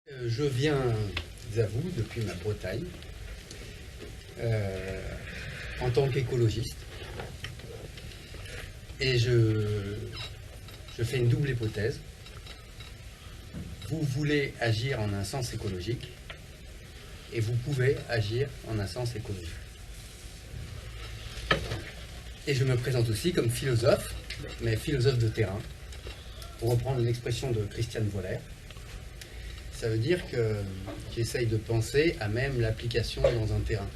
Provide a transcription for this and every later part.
Je viens à vous depuis ma Bretagne en tant qu'écologiste et je fais une double hypothèse. Vous voulez agir en un sens écologique et vous pouvez agir en un sens écologique. Et je me présente aussi comme philosophe, mais philosophe de terrain, pour reprendre une expression de Christiane Voller. Ça veut dire que j'essaye de penser à même l'application dans un terrain.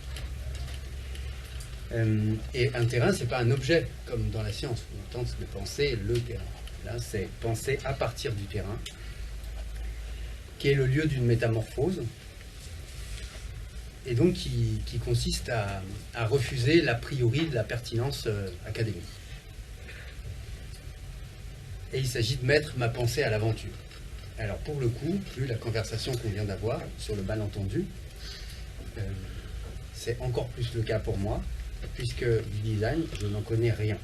Et un terrain, c'est pas un objet, comme dans la science. On tente de penser le terrain. Là, c'est penser à partir du terrain, qui est le lieu d'une métamorphose, et donc qui consiste à refuser l'a priori de la pertinence académique. Et il s'agit de mettre ma pensée à l'aventure. Alors pour le coup, vu la conversation qu'on vient d'avoir sur le malentendu, c'est encore plus le cas pour moi, puisque du design, je n'en connais rien.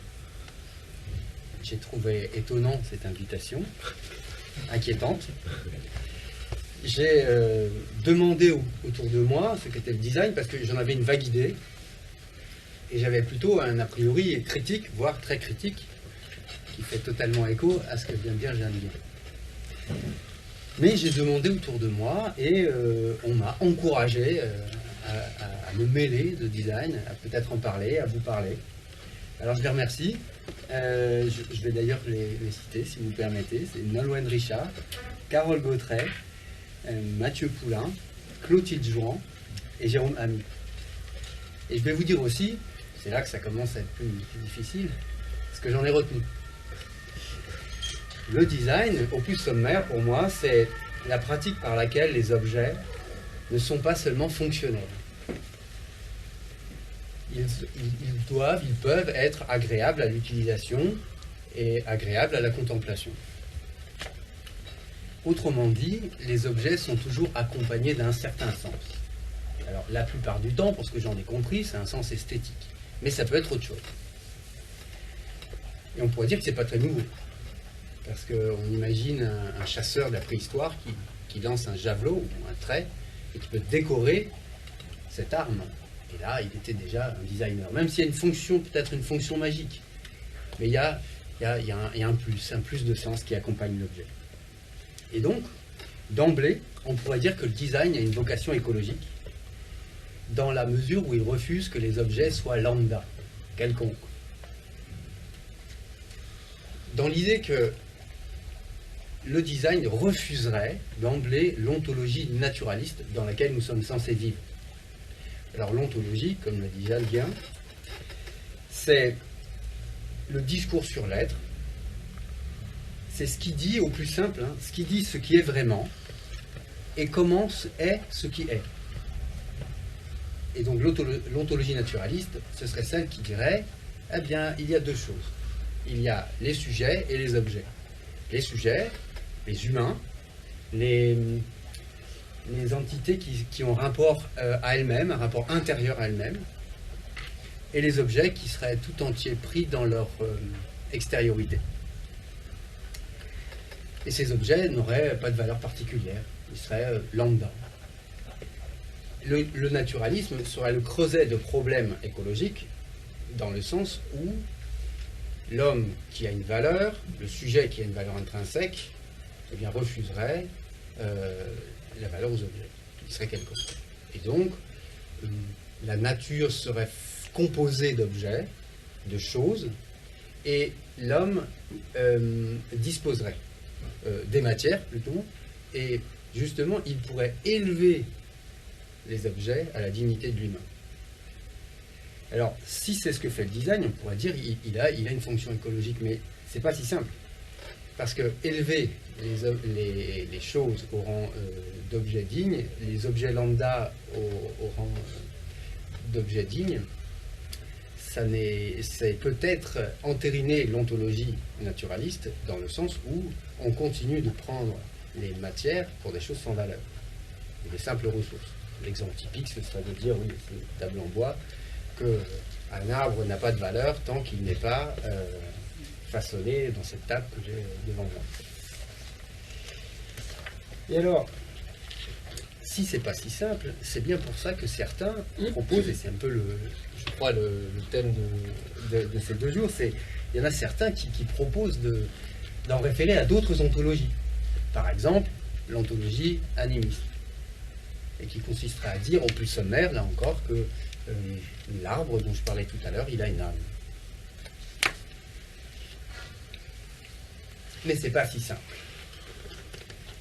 J'ai trouvé étonnant cette invitation, inquiétante. J'ai demandé autour de moi ce qu'était le design, parce que j'en avais une vague idée, et j'avais plutôt un a priori critique, voire très critique, qui fait totalement écho à ce que vient de dire Jeanne Gué. Mais j'ai demandé autour de moi et on m'a encouragé à me mêler de design, à peut-être en parler, à vous parler. Alors je les remercie. Je vais d'ailleurs les citer si vous permettez. C'est Nolwenn Richard, Carole Gautret, Mathieu Poulain, Clotilde Jouan et Jérôme Ami. Et je vais vous dire aussi, c'est là que ça commence à être plus difficile, ce que j'en ai retenu. Le design, au plus sommaire pour moi, c'est la pratique par laquelle les objets ne sont pas seulement fonctionnels. Ils peuvent être agréables à l'utilisation et agréables à la contemplation. Autrement dit, les objets sont toujours accompagnés d'un certain sens. Alors la plupart du temps, pour ce que j'en ai compris, c'est un sens esthétique. Mais ça peut être autre chose. Et on pourrait dire que c'est pas très nouveau. Parce qu'on imagine un chasseur de la préhistoire qui lance un javelot ou un trait et qui peut décorer cette arme. Et là, il était déjà un designer. Même s'il y a une fonction, peut-être une fonction magique. Mais il y a un plus de sens qui accompagne l'objet. Et donc, d'emblée, on pourrait dire que le design a une vocation écologique dans la mesure où il refuse que les objets soient lambda, quelconques. Dans l'idée que le design refuserait d'emblée l'ontologie naturaliste dans laquelle nous sommes censés vivre. Alors l'ontologie, comme l'a dit Jeanne Gué, c'est le discours sur l'être. C'est ce qui dit, au plus simple, ce qui dit ce qui est vraiment et comment est ce qui est. Et donc l'ontologie naturaliste, ce serait celle qui dirait, eh bien, il y a deux choses. Il y a les sujets et les objets. Les sujets, les humains, les entités qui ont un rapport à elles-mêmes, un rapport intérieur à elles-mêmes, et les objets qui seraient tout entiers pris dans leur extériorité. Et ces objets n'auraient pas de valeur particulière, ils seraient lambda. Le naturalisme serait le creuset de problèmes écologiques dans le sens où l'homme qui a une valeur, le sujet qui a une valeur intrinsèque, eh bien, refuserait la valeur aux objets. Il serait quelconque. Et donc, la nature serait composée d'objets, de choses, et l'homme disposerait des matières, plutôt, et justement, il pourrait élever les objets à la dignité de l'humain. Alors, si c'est ce que fait le design, on pourrait dire qu'il a une fonction écologique, mais c'est pas si simple. Parce que élever les choses au rang d'objets dignes, les objets lambda au rang d'objets dignes, c'est peut-être entériner l'ontologie naturaliste dans le sens où on continue de prendre les matières pour des choses sans valeur, des simples ressources. L'exemple typique, ce serait de dire, oui, c'est une table en bois, qu'un arbre n'a pas de valeur tant qu'il n'est pas façonné dans cette table que j'ai devant moi. Et alors, si c'est pas si simple, c'est bien pour ça que certains proposent, et c'est un peu je crois le thème de ces 2 jours, il y en a certains qui proposent d'en référer à d'autres ontologies. Par exemple, l'ontologie animiste, et qui consisterait à dire au plus sommaire, là encore, que l'arbre dont je parlais tout à l'heure, il a une âme. Mais c'est pas si simple.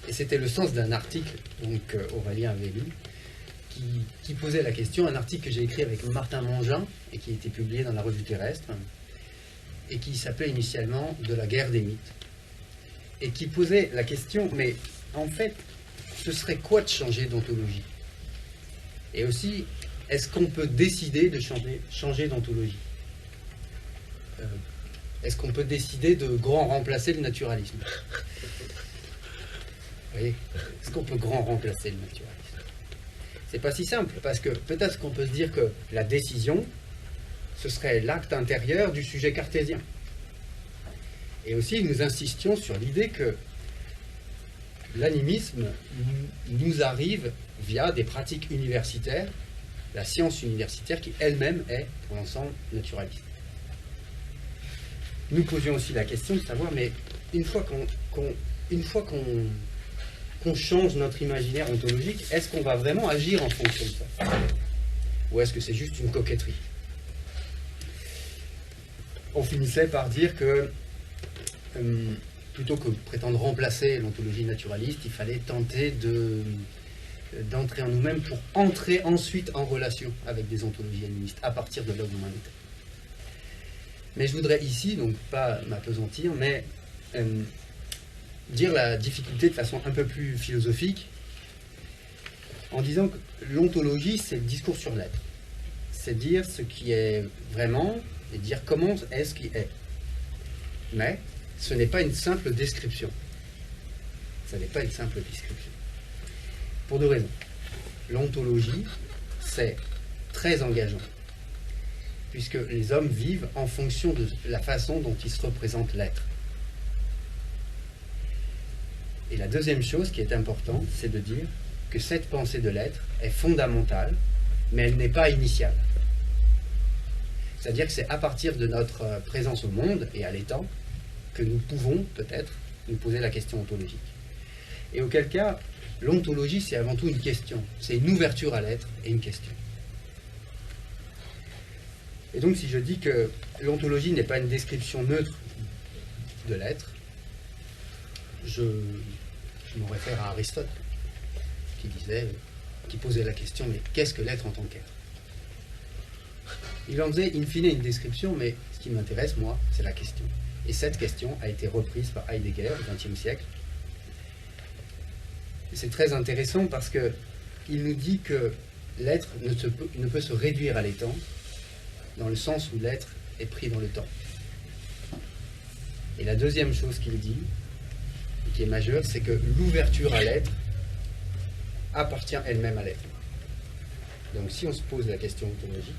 Et c'était le sens d'un article qu'Aurélien avait lu, qui posait la question, un article que j'ai écrit avec Martin Mangin, et qui a été publié dans la Revue Terrestre, et qui s'appelait initialement « De la guerre des mythes », et qui posait la question, mais en fait, ce serait quoi de changer d'ontologie? Et aussi, est-ce qu'on peut décider de changer d'ontologie? Est-ce qu'on peut décider de grand remplacer le naturalisme? Vous voyez, est-ce qu'on peut grand remplacer le naturalisme? C'est pas si simple, parce que peut-être qu'on peut se dire que la décision, ce serait l'acte intérieur du sujet cartésien. Et aussi, nous insistions sur l'idée que l'animisme nous arrive via des pratiques universitaires, la science universitaire qui elle-même est, pour l'ensemble, naturaliste. Nous posions aussi la question de savoir, mais une fois qu'on change notre imaginaire ontologique, est-ce qu'on va vraiment agir en fonction de ça? Ou est-ce que c'est juste une coquetterie? On finissait par dire que plutôt que de prétendre remplacer l'ontologie naturaliste, il fallait tenter d'entrer en nous-mêmes pour entrer ensuite en relation avec des ontologies animistes, à partir de là où on en était. Mais je voudrais ici, donc pas m'appesantir, mais dire la difficulté de façon un peu plus philosophique, en disant que l'ontologie, c'est le discours sur l'être. C'est dire ce qui est vraiment, et dire comment est ce qui est. Mais ce n'est pas une simple description. Ce n'est pas une simple description. Pour 2 raisons. L'ontologie, c'est très engageant, puisque les hommes vivent en fonction de la façon dont ils se représentent l'être. Et la deuxième chose qui est importante, c'est de dire que cette pensée de l'être est fondamentale, mais elle n'est pas initiale. C'est-à-dire que c'est à partir de notre présence au monde et à l'étant que nous pouvons peut-être nous poser la question ontologique. Et auquel cas, l'ontologie, c'est avant tout une question. C'est une ouverture à l'être et une question. Et donc, si je dis que l'ontologie n'est pas une description neutre de l'être, je me réfère à Aristote, qui posait la question, mais qu'est-ce que l'être en tant qu'être? Il en faisait in fine une description, mais ce qui m'intéresse, moi, c'est la question. Et cette question a été reprise par Heidegger au XXe siècle. C'est très intéressant parce qu'il nous dit que l'être ne peut se réduire à l'étant, dans le sens où l'être est pris dans le temps. Et la deuxième chose qu'il dit, qui est majeure, c'est que l'ouverture à l'être appartient elle-même à l'être. Donc si on se pose la question ontologique,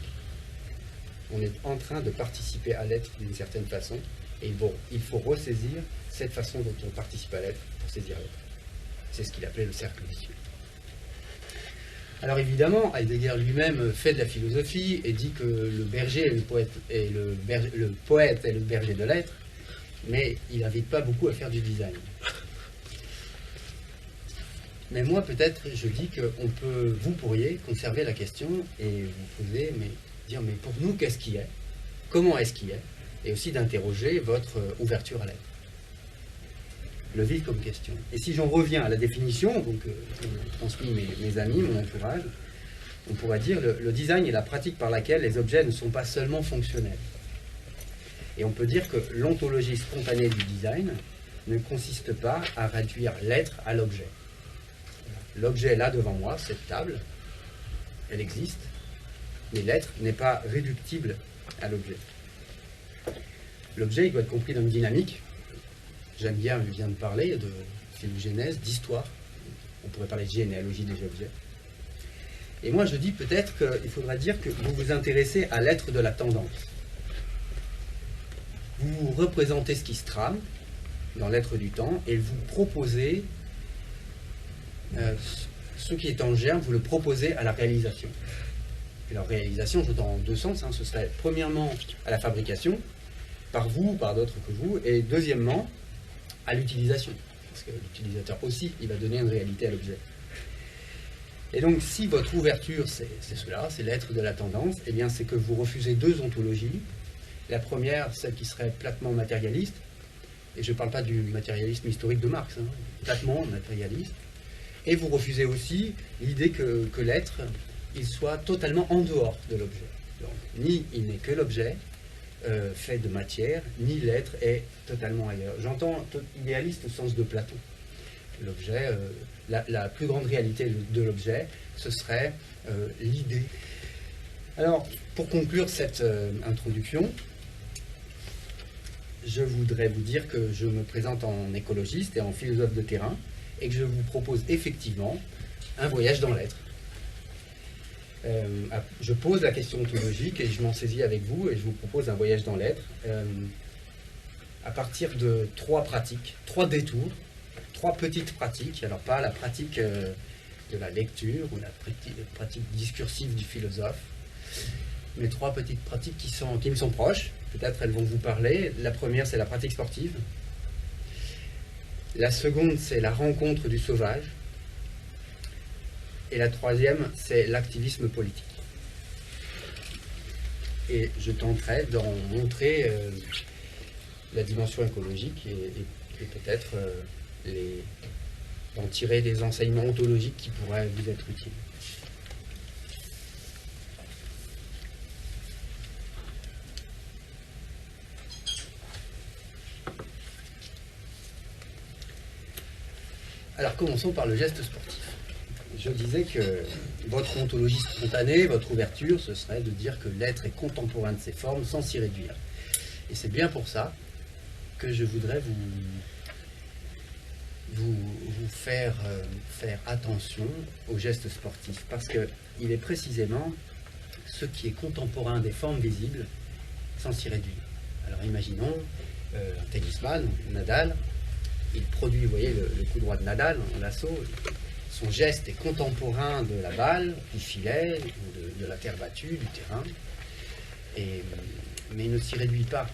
on est en train de participer à l'être d'une certaine façon, et il faut ressaisir cette façon dont on participe à l'être pour saisir l'être. C'est ce qu'il appelait le cercle vicieux. Alors évidemment, Heidegger lui-même fait de la philosophie et dit que le berger est le poète et le poète est le berger de l'être, mais il n'invite pas beaucoup à faire du design. Mais moi, peut-être, je dis que vous pourriez conserver la question et vous poser, dire, mais pour nous, qu'est-ce qui est? Comment est-ce qui est? Et aussi d'interroger votre ouverture à l'être. Le vivre comme question. Et si j'en reviens à la définition, donc j'ai transmis mes amis, mon entourage, on pourrait dire le design est la pratique par laquelle les objets ne sont pas seulement fonctionnels. Et on peut dire que l'ontologie spontanée du design ne consiste pas à réduire l'être à l'objet. L'objet est là devant moi, cette table, elle existe, mais l'être n'est pas réductible à l'objet. L'objet, il doit être compris dans une dynamique. J'aime bien, je viens de parler de phylogénèse, d'histoire. On pourrait parler de généalogie des objets. Et moi, je dis peut-être qu'il faudra dire que vous vous intéressez à l'être de la tendance. Vous représentez ce qui se trame dans l'être du temps et vous proposez ce qui est en germe, vous le proposez à la réalisation. Et la réalisation, je dans deux sens, ce serait premièrement à la fabrication, par vous ou par d'autres que vous, et deuxièmement à l'utilisation, parce que l'utilisateur aussi, il va donner une réalité à l'objet. Et donc, si votre ouverture, c'est cela, c'est l'être de la tendance, eh bien, c'est que vous refusez deux ontologies. La première, celle qui serait platement matérialiste, et je ne parle pas du matérialisme historique de Marx, platement matérialiste, et vous refusez aussi l'idée que l'être, il soit totalement en dehors de l'objet. Donc, ni il n'est que l'objet, fait de matière, ni l'être est totalement ailleurs. J'entends idéaliste au sens de Platon. L'objet, la plus grande réalité de l'objet, ce serait l'idée. Alors, pour conclure cette introduction, je voudrais vous dire que je me présente en écologiste et en philosophe de terrain, et que je vous propose effectivement un voyage dans l'être. Je pose la question ontologique et je m'en saisis avec vous, et je vous propose un voyage dans l'être à partir de trois pratiques, trois détours, trois petites pratiques. Alors pas la pratique de la lecture ou la pratique discursive du philosophe, mais trois petites pratiques qui me sont proches. Peut-être elles vont vous parler. La première, c'est la pratique sportive. La seconde, c'est la rencontre du sauvage. Et la troisième, c'est l'activisme politique. Et je tenterai d'en montrer la dimension écologique et peut-être d'en tirer des enseignements ontologiques qui pourraient vous être utiles. Alors commençons par le geste sportif. Je disais que votre ontologie spontanée, votre ouverture, ce serait de dire que l'être est contemporain de ses formes sans s'y réduire. Et c'est bien pour ça que je voudrais vous faire attention au geste sportif, parce qu'il est précisément ce qui est contemporain des formes visibles sans s'y réduire. Alors imaginons un tennisman, Nadal, il produit, vous voyez, le coup droit de Nadal en lasso. Son geste est contemporain de la balle, du filet, de la terre battue, du terrain, mais il ne s'y réduit pas.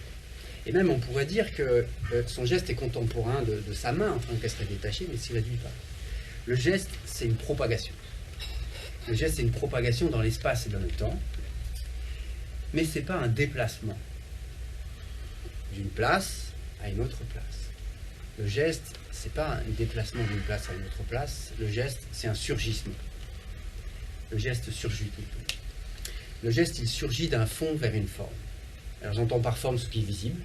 Et même on pourrait dire que son geste est contemporain de sa main, enfin qu'elle serait détachée, mais il ne s'y réduit pas. Le geste, c'est une propagation. Le geste, c'est une propagation dans l'espace et dans le temps, mais ce n'est pas un déplacement d'une place à une autre place. Le geste, ce n'est pas un déplacement d'une place à une autre place. Le geste, c'est un surgissement. Le geste surgit plutôt. Le geste, il surgit d'un fond vers une forme. Alors j'entends par forme ce qui est visible,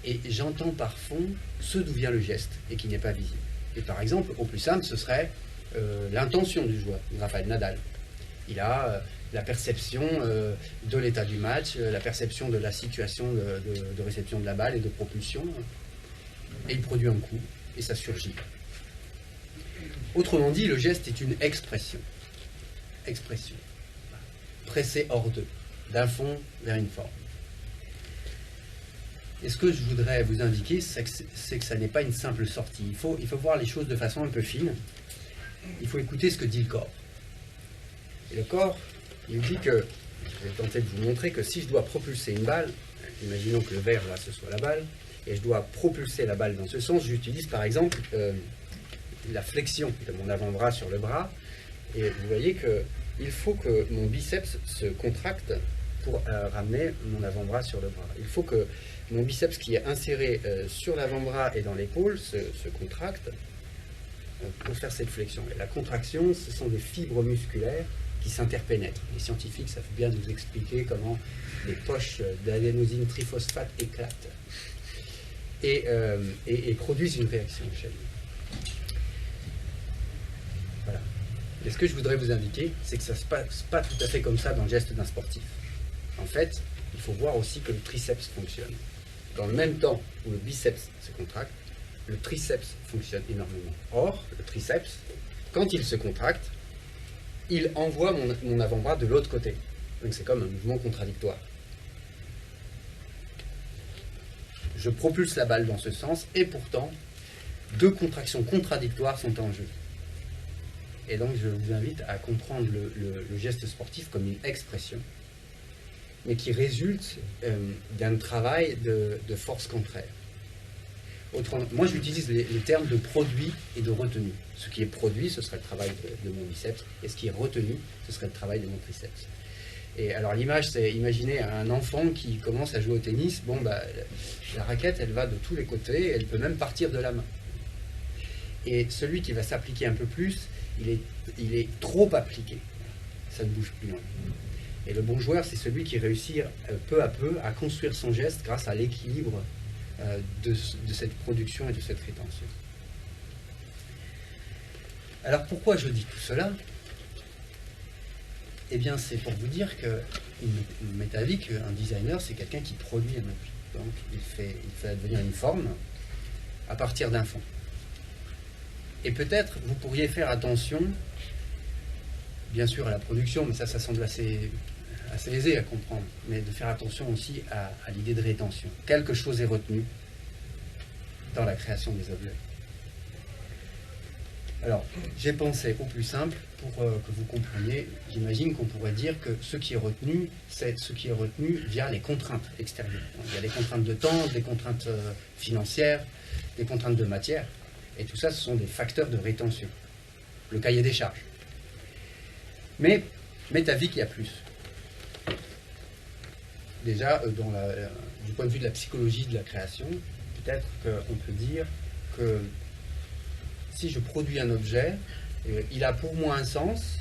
et j'entends par fond ce d'où vient le geste et qui n'est pas visible. Et par exemple, au plus simple, ce serait l'intention du joueur, Rafael Nadal. Il a la perception de l'état du match, la perception de la situation de réception de la balle et de propulsion, et il produit un coup, et ça surgit. Autrement dit, le geste est une expression. Expression. Pressée hors d'eux, d'un fond vers une forme. Et ce que je voudrais vous indiquer, c'est que ça n'est pas une simple sortie. Il faut voir les choses de façon un peu fine. Il faut écouter ce que dit le corps. Et le corps, il dit que, je vais tenter de vous montrer que si je dois propulser une balle, imaginons que le verre, là, ce soit la balle, et je dois propulser la balle dans ce sens, j'utilise par exemple la flexion de mon avant-bras sur le bras, et vous voyez qu'il faut que mon biceps se contracte pour ramener mon avant-bras sur le bras. Il faut que mon biceps qui est inséré sur l'avant-bras et dans l'épaule se contracte pour faire cette flexion. Et la contraction, ce sont des fibres musculaires qui s'interpénètrent. Les scientifiques savent bien nous expliquer comment les poches d'adénosine triphosphate éclatent et produisent une réaction en chaîne. Voilà. Et ce que je voudrais vous indiquer, c'est que ça ne se passe pas tout à fait comme ça dans le geste d'un sportif. En fait, il faut voir aussi que le triceps fonctionne. Dans le même temps où le biceps se contracte, le triceps fonctionne énormément. Or, le triceps, quand il se contracte, il envoie mon avant-bras de l'autre côté. Donc c'est comme un mouvement contradictoire. Je propulse la balle dans ce sens, et pourtant, deux contractions contradictoires sont en jeu. Et donc je vous invite à comprendre le geste sportif comme une expression, mais qui résulte d'un travail de force contraire. Autrement, moi j'utilise les termes de produit et de retenu. Ce qui est produit, ce serait le travail de mon biceps, et ce qui est retenu, ce serait le travail de mon triceps. Et alors l'image, c'est imaginer un enfant qui commence à jouer au tennis. Bon, bah, la raquette, elle va de tous les côtés, elle peut même partir de la main. Et celui qui va s'appliquer un peu plus, il est trop appliqué. Ça ne bouge plus. Non. Et le bon joueur, c'est celui qui réussit peu à peu à construire son geste grâce à l'équilibre de cette production et de cette rétention. Alors pourquoi je dis tout cela ? Eh bien, c'est pour vous dire qu'une métavique, un designer, c'est quelqu'un qui produit un objet. Donc, il fait advenir une forme à partir d'un fond. Et peut-être, vous pourriez faire attention, bien sûr, à la production, mais ça semble assez aisé à comprendre, mais de faire attention aussi à l'idée de rétention. Quelque chose est retenu dans la création des objets. Alors, j'ai pensé au plus simple pour que vous compreniez. J'imagine qu'on pourrait dire que ce qui est retenu, c'est ce qui est retenu via les contraintes extérieures. Donc, il y a les contraintes de temps, des contraintes financières, des contraintes de matière. Et tout ça, ce sont des facteurs de rétention. Le cahier des charges. Mais métavique, il y a plus. Déjà, du point de vue de la psychologie de la création, peut-être qu'on peut dire que si je produis un objet, il a pour moi un sens,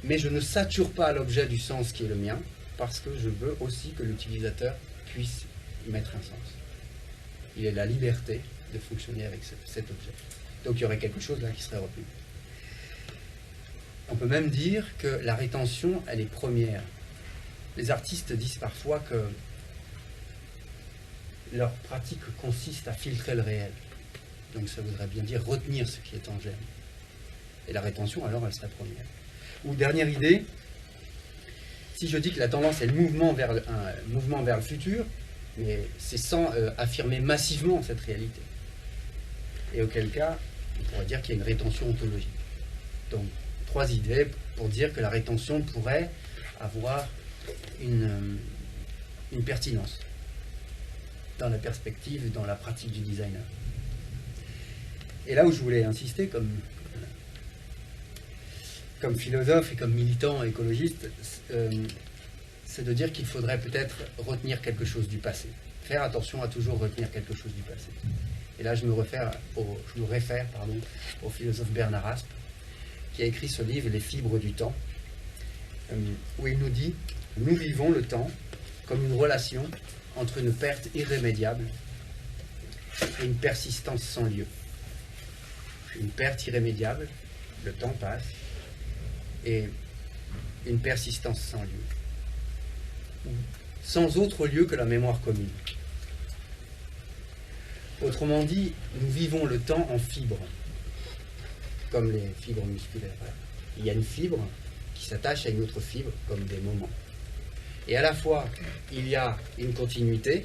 mais je ne sature pas l'objet du sens qui est le mien, parce que je veux aussi que l'utilisateur puisse y mettre un sens. Il a la liberté de fonctionner avec cet objet. Donc il y aurait quelque chose là qui serait retenu. On peut même dire que la rétention, elle est première. Les artistes disent parfois que leur pratique consiste à filtrer le réel. Donc ça voudrait bien dire retenir ce qui est en germe. Et la rétention, alors, elle serait première. Ou dernière idée, si je dis que la tendance est le mouvement vers le futur, mais c'est sans affirmer massivement cette réalité. Et auquel cas, on pourrait dire qu'il y a une rétention ontologique. Donc, 3 idées pour dire que la rétention pourrait avoir une pertinence dans la perspective, dans la pratique du designer. Et là où je voulais insister comme philosophe et comme militant écologiste, c'est de dire qu'il faudrait peut-être retenir quelque chose du passé. Faire attention à toujours retenir quelque chose du passé. Et là, je me réfère au philosophe Bernard Aspe, qui a écrit ce livre, Les fibres du temps, où il nous dit « Nous vivons le temps comme une relation entre une perte irrémédiable et une persistance sans lieu. Une perte irrémédiable, le temps passe, et une persistance sans lieu. Sans autre lieu que la mémoire commune. Autrement dit, nous vivons le temps en fibres, comme les fibres musculaires. Il y a une fibre qui s'attache à une autre fibre, comme des moments. Et à la fois, il y a une continuité,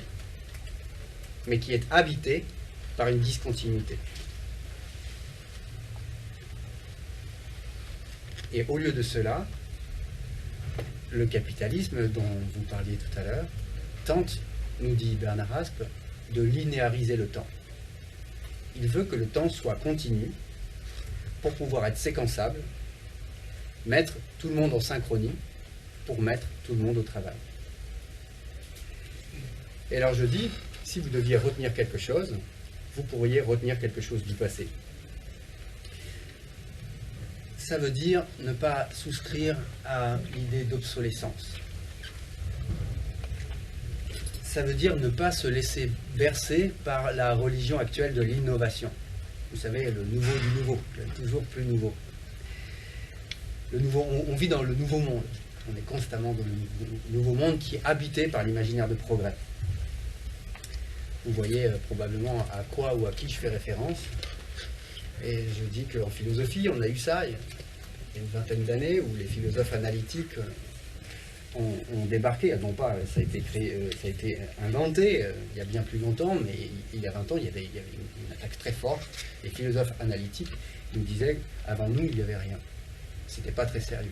mais qui est habitée par une discontinuité. Et au lieu de cela, le capitalisme dont vous parliez tout à l'heure tente, nous dit Bernard Aspe, de linéariser le temps. Il veut que le temps soit continu pour pouvoir être séquençable, mettre tout le monde en synchronie pour mettre tout le monde au travail. Et alors je dis, si vous deviez retenir quelque chose, vous pourriez retenir quelque chose du passé. Ça veut dire ne pas souscrire à l'idée d'obsolescence. Ça veut dire ne pas se laisser bercer par la religion actuelle de l'innovation. Vous savez, le nouveau du nouveau, le toujours plus nouveau. Le nouveau, on vit dans le nouveau monde. On est constamment dans le nouveau monde qui est habité par l'imaginaire de progrès. Vous voyez probablement à quoi ou à qui je fais référence. Et je dis qu'en philosophie, on a eu ça il y a une vingtaine d'années, où les philosophes analytiques ont débarqué, non pas, ça a été créé, ça a été inventé il y a bien plus longtemps, mais il y a 20 ans, il y avait une attaque très forte. Les philosophes analytiques nous disaient, avant nous, il n'y avait rien. C'était pas très sérieux.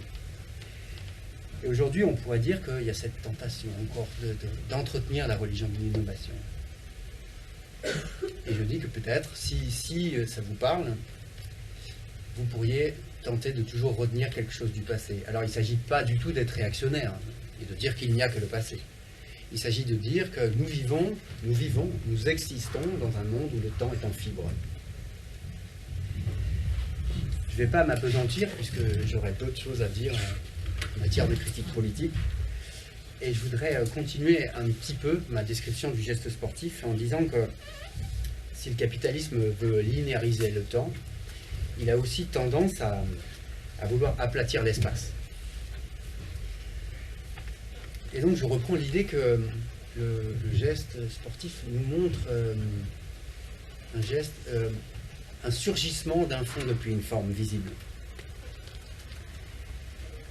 Et aujourd'hui, on pourrait dire qu'il y a cette tentation encore d'entretenir la religion de l'innovation. Et je dis que peut-être, si ça vous parle, vous pourriez tenter de toujours retenir quelque chose du passé. Alors il ne s'agit pas du tout d'être réactionnaire et de dire qu'il n'y a que le passé. Il s'agit de dire que nous vivons, nous existons dans un monde où le temps est en fibre. Je ne vais pas m'appesantir puisque j'aurai d'autres choses à dire en matière de critique politique. Et je voudrais continuer un petit peu ma description du geste sportif en disant que si le capitalisme veut linéariser le temps, il a aussi tendance à vouloir aplatir l'espace. Et donc je reprends l'idée que le geste sportif nous montre un surgissement d'un fond depuis une forme visible.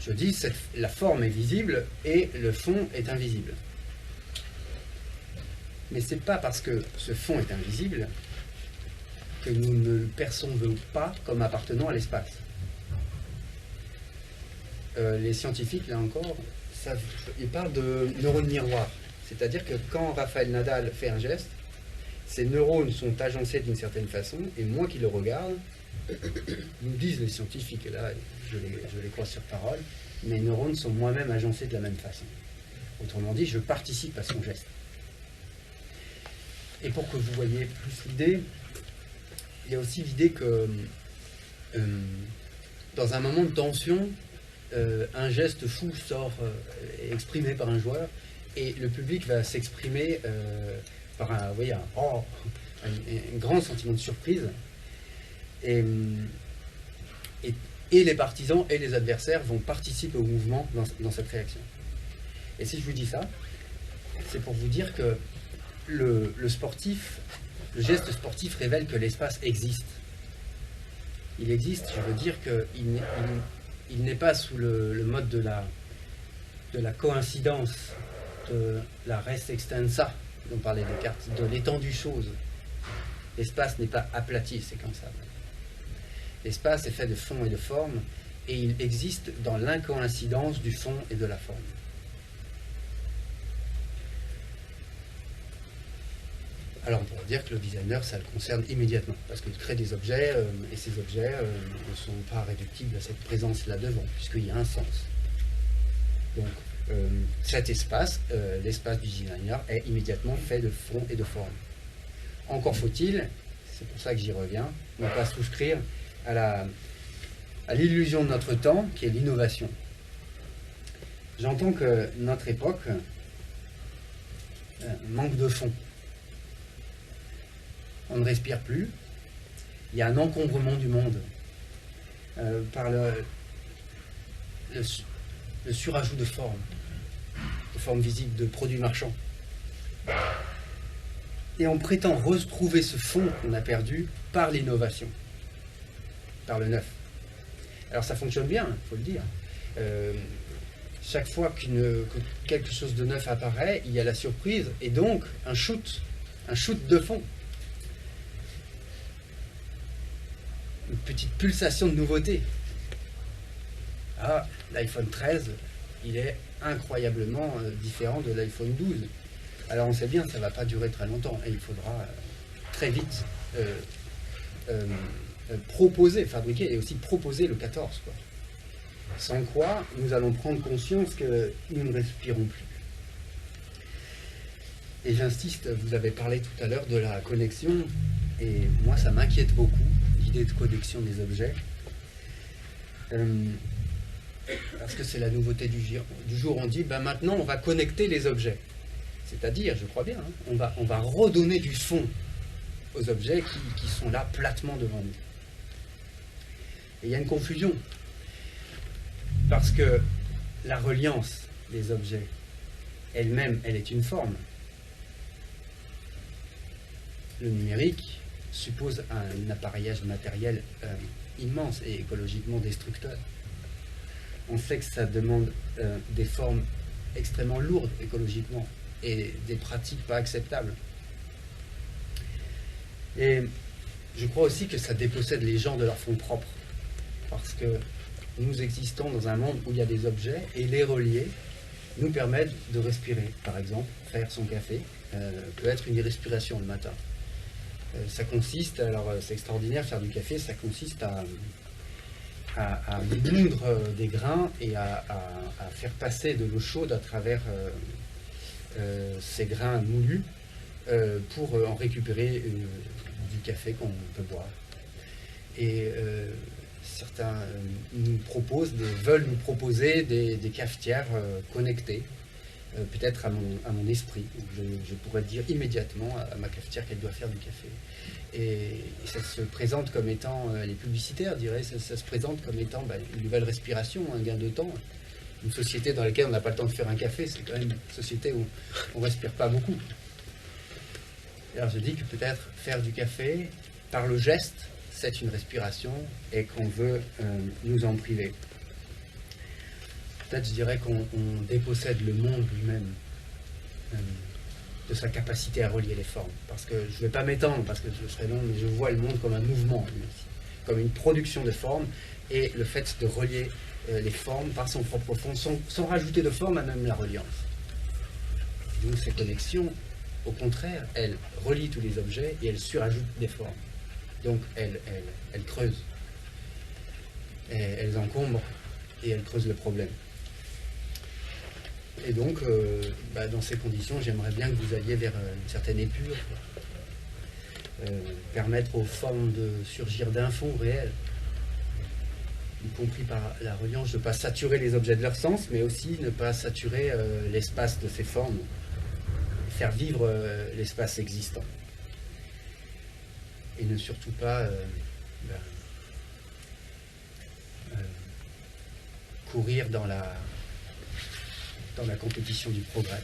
Je dis la forme est visible et le fond est invisible. Mais ce n'est pas parce que ce fond est invisible que nous ne le percevons pas comme appartenant à l'espace. Les scientifiques, là encore, ils parlent de neurones miroirs. C'est-à-dire que quand Rafael Nadal fait un geste, ces neurones sont agencés d'une certaine façon, et moi qui le regarde, nous disent les scientifiques, et là je les crois sur parole, mes neurones sont moi-même agencés de la même façon. Autrement dit, je participe à son geste. Et pour que vous voyez plus l'idée, il y a aussi l'idée que dans un moment de tension, un geste fou sort, est exprimé par un joueur, et le public va s'exprimer par un grand sentiment de surprise. Et les partisans et les adversaires vont participer au mouvement dans cette réaction. Et si je vous dis ça, c'est pour vous dire que le geste sportif révèle que l'espace existe. Il existe, je veux dire qu'il n'est pas sous le mode de la coïncidence, de la res extensa, dont parlait Descartes, de l'étendue chose. L'espace n'est pas aplati, c'est comme ça. L'espace est fait de fond et de forme, et il existe dans l'incoïncidence du fond et de la forme. Alors on pourrait dire que le designer, ça le concerne immédiatement, parce qu'il crée des objets, et ces objets ne sont pas réductibles à cette présence-là devant, puisqu'il y a un sens. Donc cet espace, l'espace du designer, est immédiatement fait de fond et de forme. Encore faut-il, c'est pour ça que j'y reviens, ne pas souscrire à l'illusion de notre temps, qui est l'innovation. J'entends que notre époque manque de fond. On ne respire plus. Il y a un encombrement du monde par le surajout de formes visibles, de produits marchands. Et on prétend retrouver ce fond qu'on a perdu par l'innovation, par le neuf. Alors ça fonctionne bien, il faut le dire. Chaque fois que quelque chose de neuf apparaît, il y a la surprise et donc un shoot de fond. Une petite pulsation de nouveauté. Ah, l'iPhone 13, il est incroyablement différent de l'iPhone 12. Alors on sait bien que ça ne va pas durer très longtemps et il faudra très vite fabriquer et aussi proposer le 14. Quoi. Sans quoi, nous allons prendre conscience que nous ne respirons plus. Et j'insiste, vous avez parlé tout à l'heure de la connexion, et moi ça m'inquiète beaucoup, l'idée de connexion des objets. Parce que c'est la nouveauté du jour. On dit, maintenant on va connecter les objets. C'est-à-dire, je crois bien, on va redonner du fond aux objets qui sont là platement devant nous. Et il y a une confusion. Parce que la reliance des objets, elle-même, elle est une forme. Le numérique suppose un appareillage matériel immense et écologiquement destructeur. On sait que ça demande des formes extrêmement lourdes écologiquement et des pratiques pas acceptables. Et je crois aussi que ça dépossède les gens de leurs fonds propres, parce que nous existons dans un monde où il y a des objets et les relier nous permettent de respirer. Par exemple, faire son café peut être une respiration le matin. Ça consiste, alors c'est extraordinaire, faire du café, ça consiste à moudre des grains et à faire passer de l'eau chaude à travers ces grains moulus pour en récupérer du café qu'on peut boire. Et certains veulent nous proposer des cafetières connectées, peut-être à mon esprit. Je pourrais dire immédiatement à ma cafetière qu'elle doit faire du café. Et ça se présente comme étant, les publicitaires diraient, ça se présente comme étant une nouvelle respiration, un gain de temps. Une société dans laquelle on n'a pas le temps de faire un café, c'est quand même une société où on ne respire pas beaucoup. Et alors je dis que peut-être faire du café, par le geste, c'est une respiration et qu'on veut nous en priver. Peut-être je dirais qu'on dépossède le monde lui-même de sa capacité à relier les formes. Parce que je ne vais pas m'étendre, parce que ce serait long, mais je vois le monde comme un mouvement, lui aussi, comme une production de formes, et le fait de relier les formes par son propre fond, sans rajouter de forme à même la reliance. Donc ces connexions, au contraire, elles relient tous les objets et elles surajoutent des formes. Donc elles creusent, et elles encombrent et elles creusent le problème. Et donc, dans ces conditions, j'aimerais bien que vous alliez vers une certaine épure, permettre aux formes de surgir d'un fond réel, y compris par la reliance, de ne pas saturer les objets de leur sens, mais aussi ne pas saturer l'espace de ces formes, faire vivre l'espace existant. Et ne surtout pas courir dans la compétition du progrès.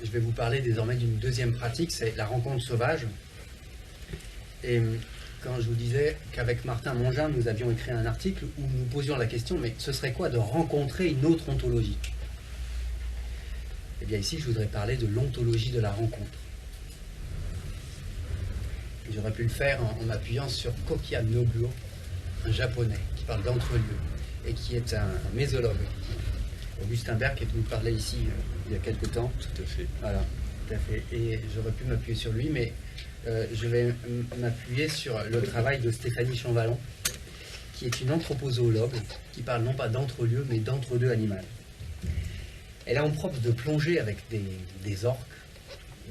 Je vais vous parler désormais d'une deuxième pratique, c'est la rencontre sauvage. Et quand je vous disais qu'avec Martin Mongin, nous avions écrit un article où nous posions la question, mais ce serait quoi de rencontrer une autre ontologie? Eh bien ici, je voudrais parler de l'ontologie de la rencontre. J'aurais pu le faire en m'appuyant sur Kokia Nobuo, un japonais qui parle d'entre-lieux et qui est un mésologue. Augustin Berg est venu parler ici il y a quelque temps. Tout à fait. Voilà, tout à fait. Et j'aurais pu m'appuyer sur lui, mais je vais m'appuyer sur le travail de Stéphanie Champvallon, qui est une anthropozoologue qui parle non pas d'entre-lieux, mais d'entre-deux animal. Elle a en propre de plonger avec des orques,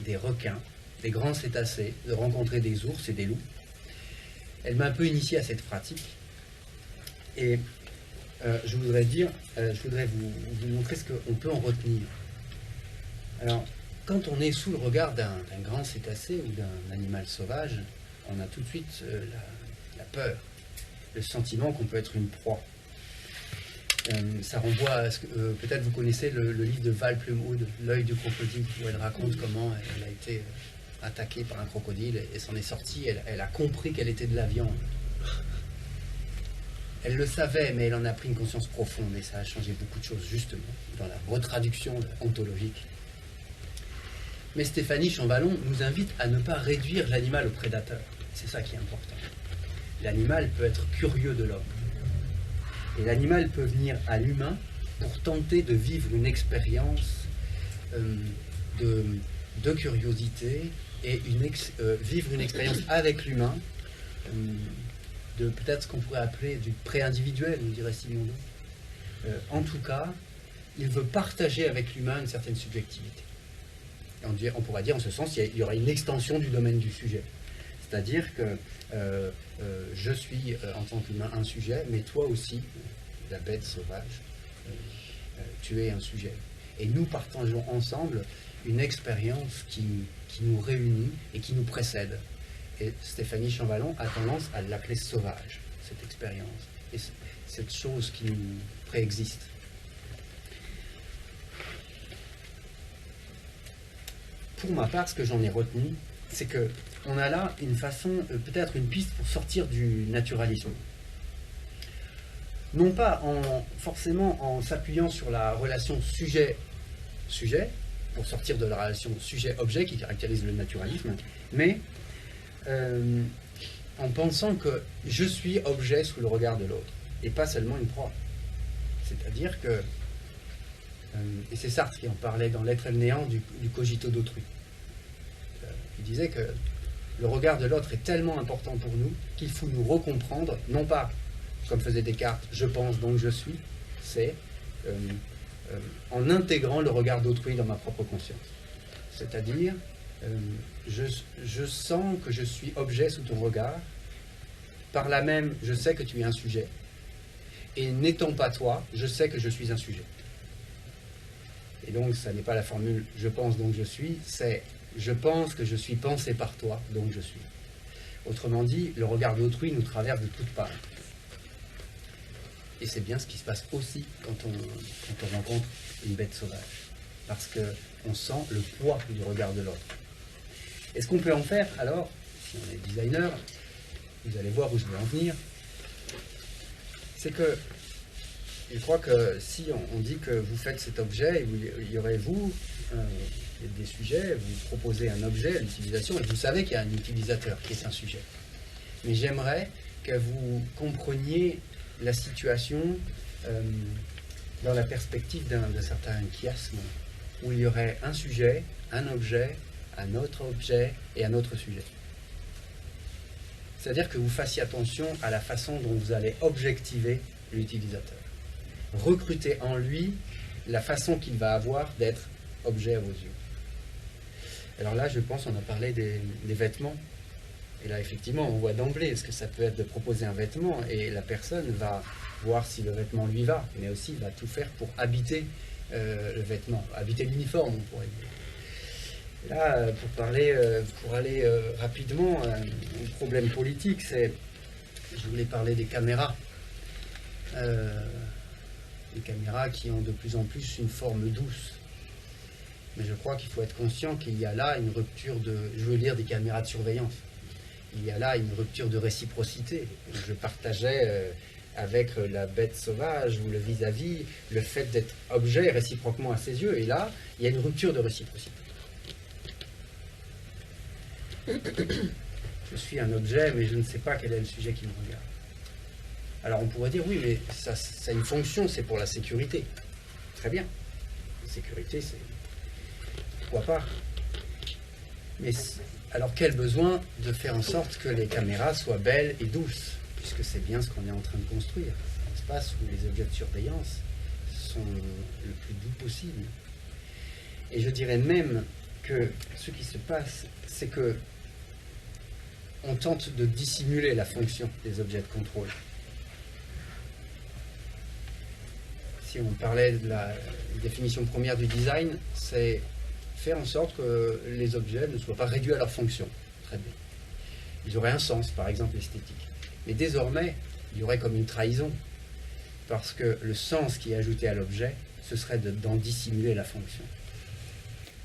des requins, des grands cétacés, de rencontrer des ours et des loups. Elle m'a un peu initié à cette pratique. Et je voudrais vous montrer ce qu'on peut en retenir. Alors, quand on est sous le regard d'un grand cétacé ou d'un animal sauvage, on a tout de suite la peur, le sentiment qu'on peut être une proie. Ça renvoie à ce que peut-être vous connaissez le livre de Val Plumwood, L'œil du crocodile, où elle raconte comment elle a été attaquée par un crocodile et s'en est sortie. Elle a compris qu'elle était de la viande. Elle le savait, mais elle en a pris une conscience profonde et ça a changé beaucoup de choses, justement, dans la retraduction ontologique. Mais Stéphanie Champvallon nous invite à ne pas réduire l'animal au prédateur. C'est ça qui est important. L'animal peut être curieux de l'homme. Et l'animal peut venir à l'humain pour tenter de vivre une expérience de curiosité et vivre une expérience avec l'humain, de peut-être ce qu'on pourrait appeler du pré-individuel, nous dirait Simondon. En tout cas, il veut partager avec l'humain une certaine subjectivité. Et on pourrait dire en ce sens qu'il y aurait une extension du domaine du sujet. C'est-à-dire que je suis en tant qu'humain un sujet, mais toi aussi, la bête sauvage, tu es un sujet. Et nous partageons ensemble une expérience qui nous réunit et qui nous précède. Et Stéphanie Champvallon a tendance à l'appeler sauvage, cette expérience, et cette chose qui nous préexiste. Pour ma part, ce que j'en ai retenu, c'est qu'on a là une façon, peut-être une piste pour sortir du naturalisme. non pas forcément en s'appuyant sur la relation sujet-sujet, pour sortir de la relation sujet-objet qui caractérise le naturalisme, mais en pensant que je suis objet sous le regard de l'autre, et pas seulement une proie. C'est-à-dire que, et c'est Sartre qui en parlait dans L'être et le néant du cogito d'autrui. Il disait que le regard de l'autre est tellement important pour nous qu'il faut nous recomprendre, non pas, comme faisait Descartes, je pense donc je suis, c'est en intégrant le regard d'autrui dans ma propre conscience. C'est-à-dire, je sens que je suis objet sous ton regard, par là même, je sais que tu es un sujet, et n'étant pas toi, je sais que je suis un sujet. Et donc, ça n'est pas la formule « je pense donc je suis », c'est « je pense que je suis pensé par toi, donc je suis ». Autrement dit, le regard d'autrui nous traverse de toutes parts. Et c'est bien ce qui se passe aussi quand on rencontre une bête sauvage. Parce qu'on sent le poids du regard de l'autre. Et ce qu'on peut en faire, alors, si on est designer, vous allez voir où je veux en venir, c'est que je crois que si on dit que vous faites cet objet, et il y aurait vous, des sujets, vous proposez un objet à l'utilisation, et vous savez qu'il y a un utilisateur qui est un sujet. Mais j'aimerais que vous compreniez la situation dans la perspective d'un certain chiasme, où il y aurait un sujet, un objet, un autre objet et un autre sujet. C'est-à-dire que vous fassiez attention à la façon dont vous allez objectiver l'utilisateur. Recruter en lui la façon qu'il va avoir d'être objet à vos yeux. Alors là, je pense, on a parlé des vêtements. Et là, effectivement, on voit d'emblée ce que ça peut être de proposer un vêtement, et la personne va voir si le vêtement lui va, mais aussi va tout faire pour habiter le vêtement, habiter l'uniforme, on pourrait dire. Là, pour aller rapidement, le problème politique, c'est, je voulais parler des caméras. Les caméras qui ont de plus en plus une forme douce. Mais je crois qu'il faut être conscient qu'il y a là une rupture je veux dire des caméras de surveillance. Il y a là une rupture de réciprocité. Je partageais avec la bête sauvage ou le vis-à-vis le fait d'être objet réciproquement à ses yeux. Et là, il y a une rupture de réciprocité. Je suis un objet, mais je ne sais pas quel est le sujet qui me regarde. Alors on pourrait dire, oui, mais ça a une fonction, c'est pour la sécurité. Très bien. La sécurité, c'est... Pourquoi pas? Mais alors quel besoin de faire en sorte que les caméras soient belles et douces, puisque c'est bien ce qu'on est en train de construire. Un espace où les objets de surveillance sont le plus doux possible. Et je dirais même que ce qui se passe, c'est que on tente de dissimuler la fonction des objets de contrôle. Si on parlait de la définition première du design, c'est faire en sorte que les objets ne soient pas réduits à leur fonction. Très bien. Ils auraient un sens, par exemple esthétique. Mais désormais, il y aurait comme une trahison, parce que le sens qui est ajouté à l'objet, ce serait d'en dissimuler la fonction.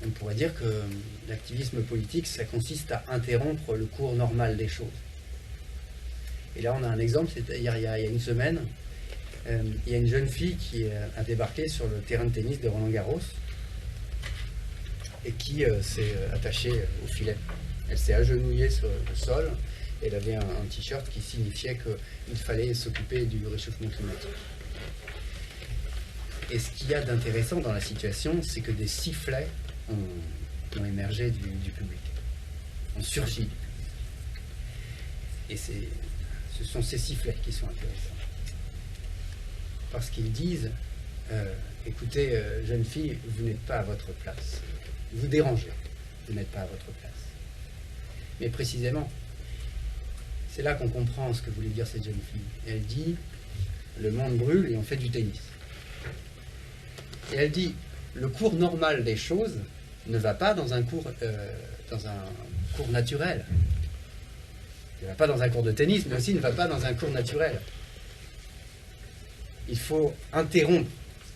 On pourrait dire que l'activisme politique, ça consiste à interrompre le cours normal des choses. Et là, on a un exemple, c'est-à-dire il y a une semaine, il y a une jeune fille qui a débarqué sur le terrain de tennis de Roland-Garros et qui s'est attachée au filet. Elle s'est agenouillée sur le sol et elle avait un t-shirt qui signifiait qu'il fallait s'occuper du réchauffement climatique. Et ce qu'il y a d'intéressant dans la situation, c'est que des sifflets ont émergé du public, ont surgi du public. Et ce sont ces sifflets qui sont intéressants. Parce qu'ils disent, écoutez, jeune fille, vous n'êtes pas à votre place. Vous dérangez, vous n'êtes pas à votre place. Mais précisément, c'est là qu'on comprend ce que voulait dire cette jeune fille. Elle dit, le monde brûle et on fait du tennis. Et elle dit, le cours normal des choses ne va pas dans un cours naturel. Il ne va pas dans un cours de tennis, mais aussi il ne va pas dans un cours naturel. Il faut interrompre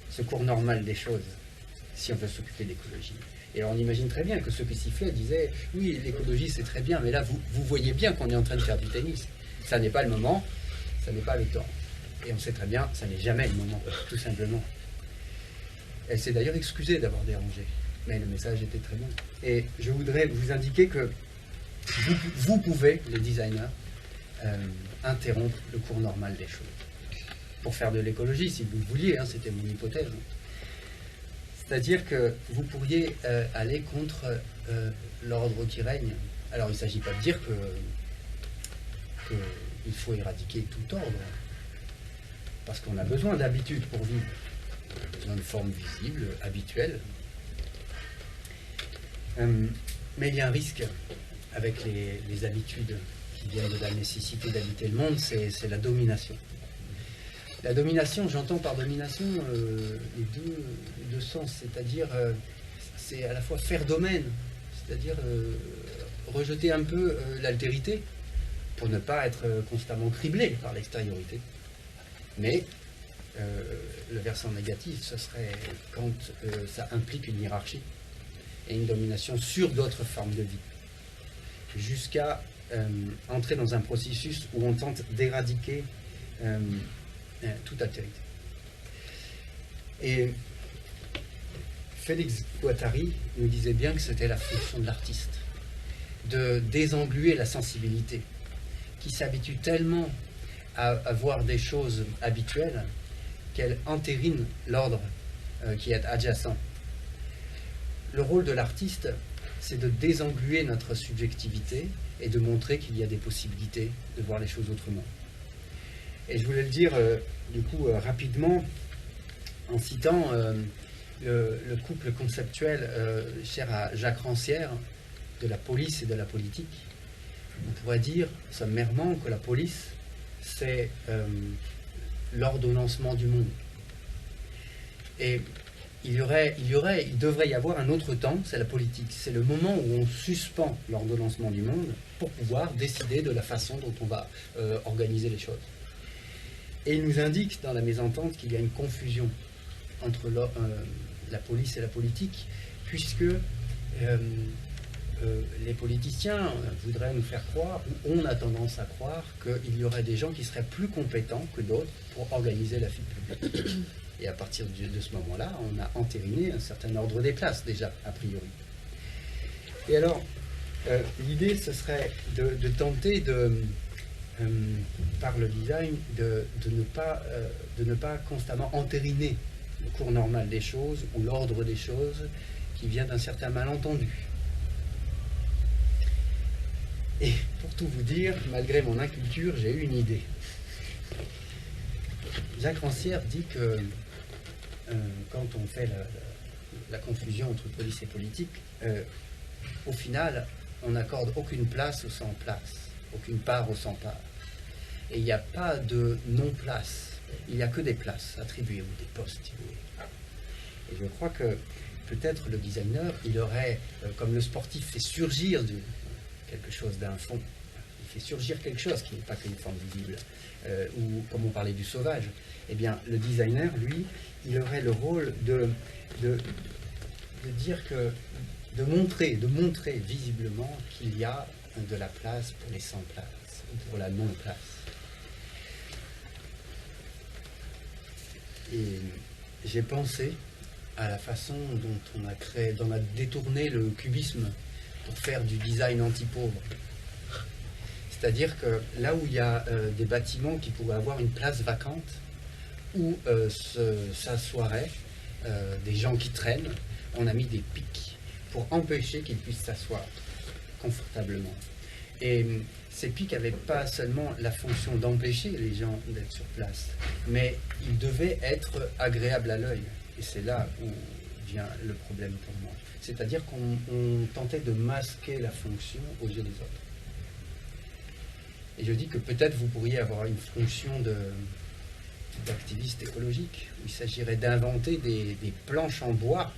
ce cours normal des choses si on veut s'occuper de l'écologie. Et alors on imagine très bien que ceux qui sifflaient disaient « Oui, l'écologie c'est très bien, mais là vous voyez bien qu'on est en train de faire du tennis. Ça n'est pas le moment, ça n'est pas le temps. » Et on sait très bien, ça n'est jamais le moment, tout simplement. Elle s'est d'ailleurs excusée d'avoir dérangé, mais le message était très bon. Et je voudrais vous indiquer que vous pouvez, les designers, interrompre le cours normal des choses. Pour faire de l'écologie, si vous le vouliez, hein, c'était mon hypothèse. C'est-à-dire que vous pourriez aller contre l'ordre qui règne. Alors il ne s'agit pas de dire qu'il faut éradiquer tout ordre, parce qu'on a besoin d'habitude pour vivre. On a besoin de formes visibles, habituelles. Mais il y a un risque avec les habitudes qui viennent de la nécessité d'habiter le monde, c'est la domination. La domination, j'entends par domination les deux sens, c'est-à-dire c'est à la fois faire domaine, c'est-à-dire rejeter un peu l'altérité pour ne pas être constamment criblé par l'extériorité. Mais le versant négatif, ce serait quand ça implique une hiérarchie et une domination sur d'autres formes de vie, jusqu'à entrer dans un processus où on tente d'éradiquer toute altérité. Et Félix Guattari nous disait bien que c'était la fonction de l'artiste, de désengluer la sensibilité, qui s'habitue tellement à voir des choses habituelles qu'elle entérine l'ordre qui est adjacent. Le rôle de l'artiste, c'est de désengluer notre subjectivité et de montrer qu'il y a des possibilités de voir les choses autrement. Et je voulais le dire du coup rapidement en citant le couple conceptuel cher à Jacques Rancière de la police et de la politique. On pourrait dire sommairement que la police, c'est l'ordonnancement du monde. Et il devrait y avoir un autre temps, c'est la politique. C'est le moment où on suspend l'ordonnancement du monde pour pouvoir décider de la façon dont on va organiser les choses. Et il nous indique dans la mésentente qu'il y a une confusion entre la police et la politique, puisque les politiciens voudraient nous faire croire, ou on a tendance à croire, qu'il y aurait des gens qui seraient plus compétents que d'autres pour organiser la vie publique. Et à partir de ce moment-là, on a entériné un certain ordre des places, déjà, a priori. Et alors, l'idée, ce serait de tenter par le design, de ne pas constamment entériner le cours normal des choses ou l'ordre des choses qui vient d'un certain malentendu. Et pour tout vous dire, malgré mon inculture, j'ai eu une idée. Jacques Rancière dit que quand on fait la confusion entre police et politique, au final, on n'accorde aucune place aux sans place, aucune part aux sans part. Et il n'y a pas de non-place, il n'y a que des places attribuées ou des postes. Et je crois que peut-être le designer, il aurait, comme le sportif fait surgir quelque chose d'un fond, il fait surgir quelque chose qui n'est pas qu'une forme visible, ou comme on parlait du sauvage, eh bien le designer, lui, il aurait le rôle de dire que, de montrer visiblement qu'il y a de la place pour les sans place, ou pour la non-place. Et j'ai pensé à la façon dont on a détourné le cubisme pour faire du design anti-pauvre. C'est-à-dire que là où il y a des bâtiments qui pourraient avoir une place vacante, où s'assoiraient des gens qui traînent, on a mis des pics pour empêcher qu'ils puissent s'asseoir confortablement. Et ces pics n'avaient pas seulement la fonction d'empêcher les gens d'être sur place, mais ils devaient être agréables à l'œil. Et c'est là où vient le problème pour moi. C'est-à-dire qu'on tentait de masquer la fonction aux yeux des autres. Et je dis que peut-être vous pourriez avoir une fonction d'activiste écologique, où il s'agirait d'inventer des planches en bois,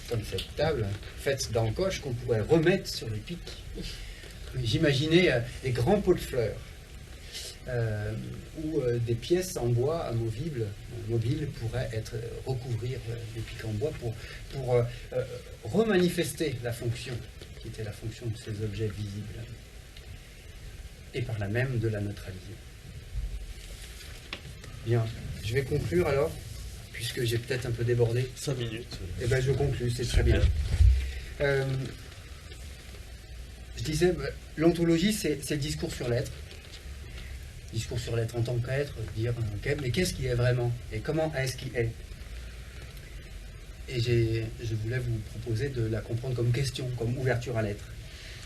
comme cette table, faites d'encoches qu'on pourrait remettre sur les pics. J'imaginais des grands pots de fleurs, où des pièces en bois amovibles, mobiles, pourraient recouvrir des pics en bois pour remanifester la fonction, qui était la fonction de ces objets visibles, et par là même de la neutraliser. Bien, je vais conclure alors, puisque j'ai peut-être un peu débordé. 5 minutes. Eh bien, je conclue, c'est très bien. Je disais, l'ontologie, c'est le discours sur l'être. Discours sur l'être en tant qu'être, dire, mais qu'est-ce qu'il est vraiment? Et comment est-ce qu'il est? Et je voulais vous proposer de la comprendre comme question, comme ouverture à l'être.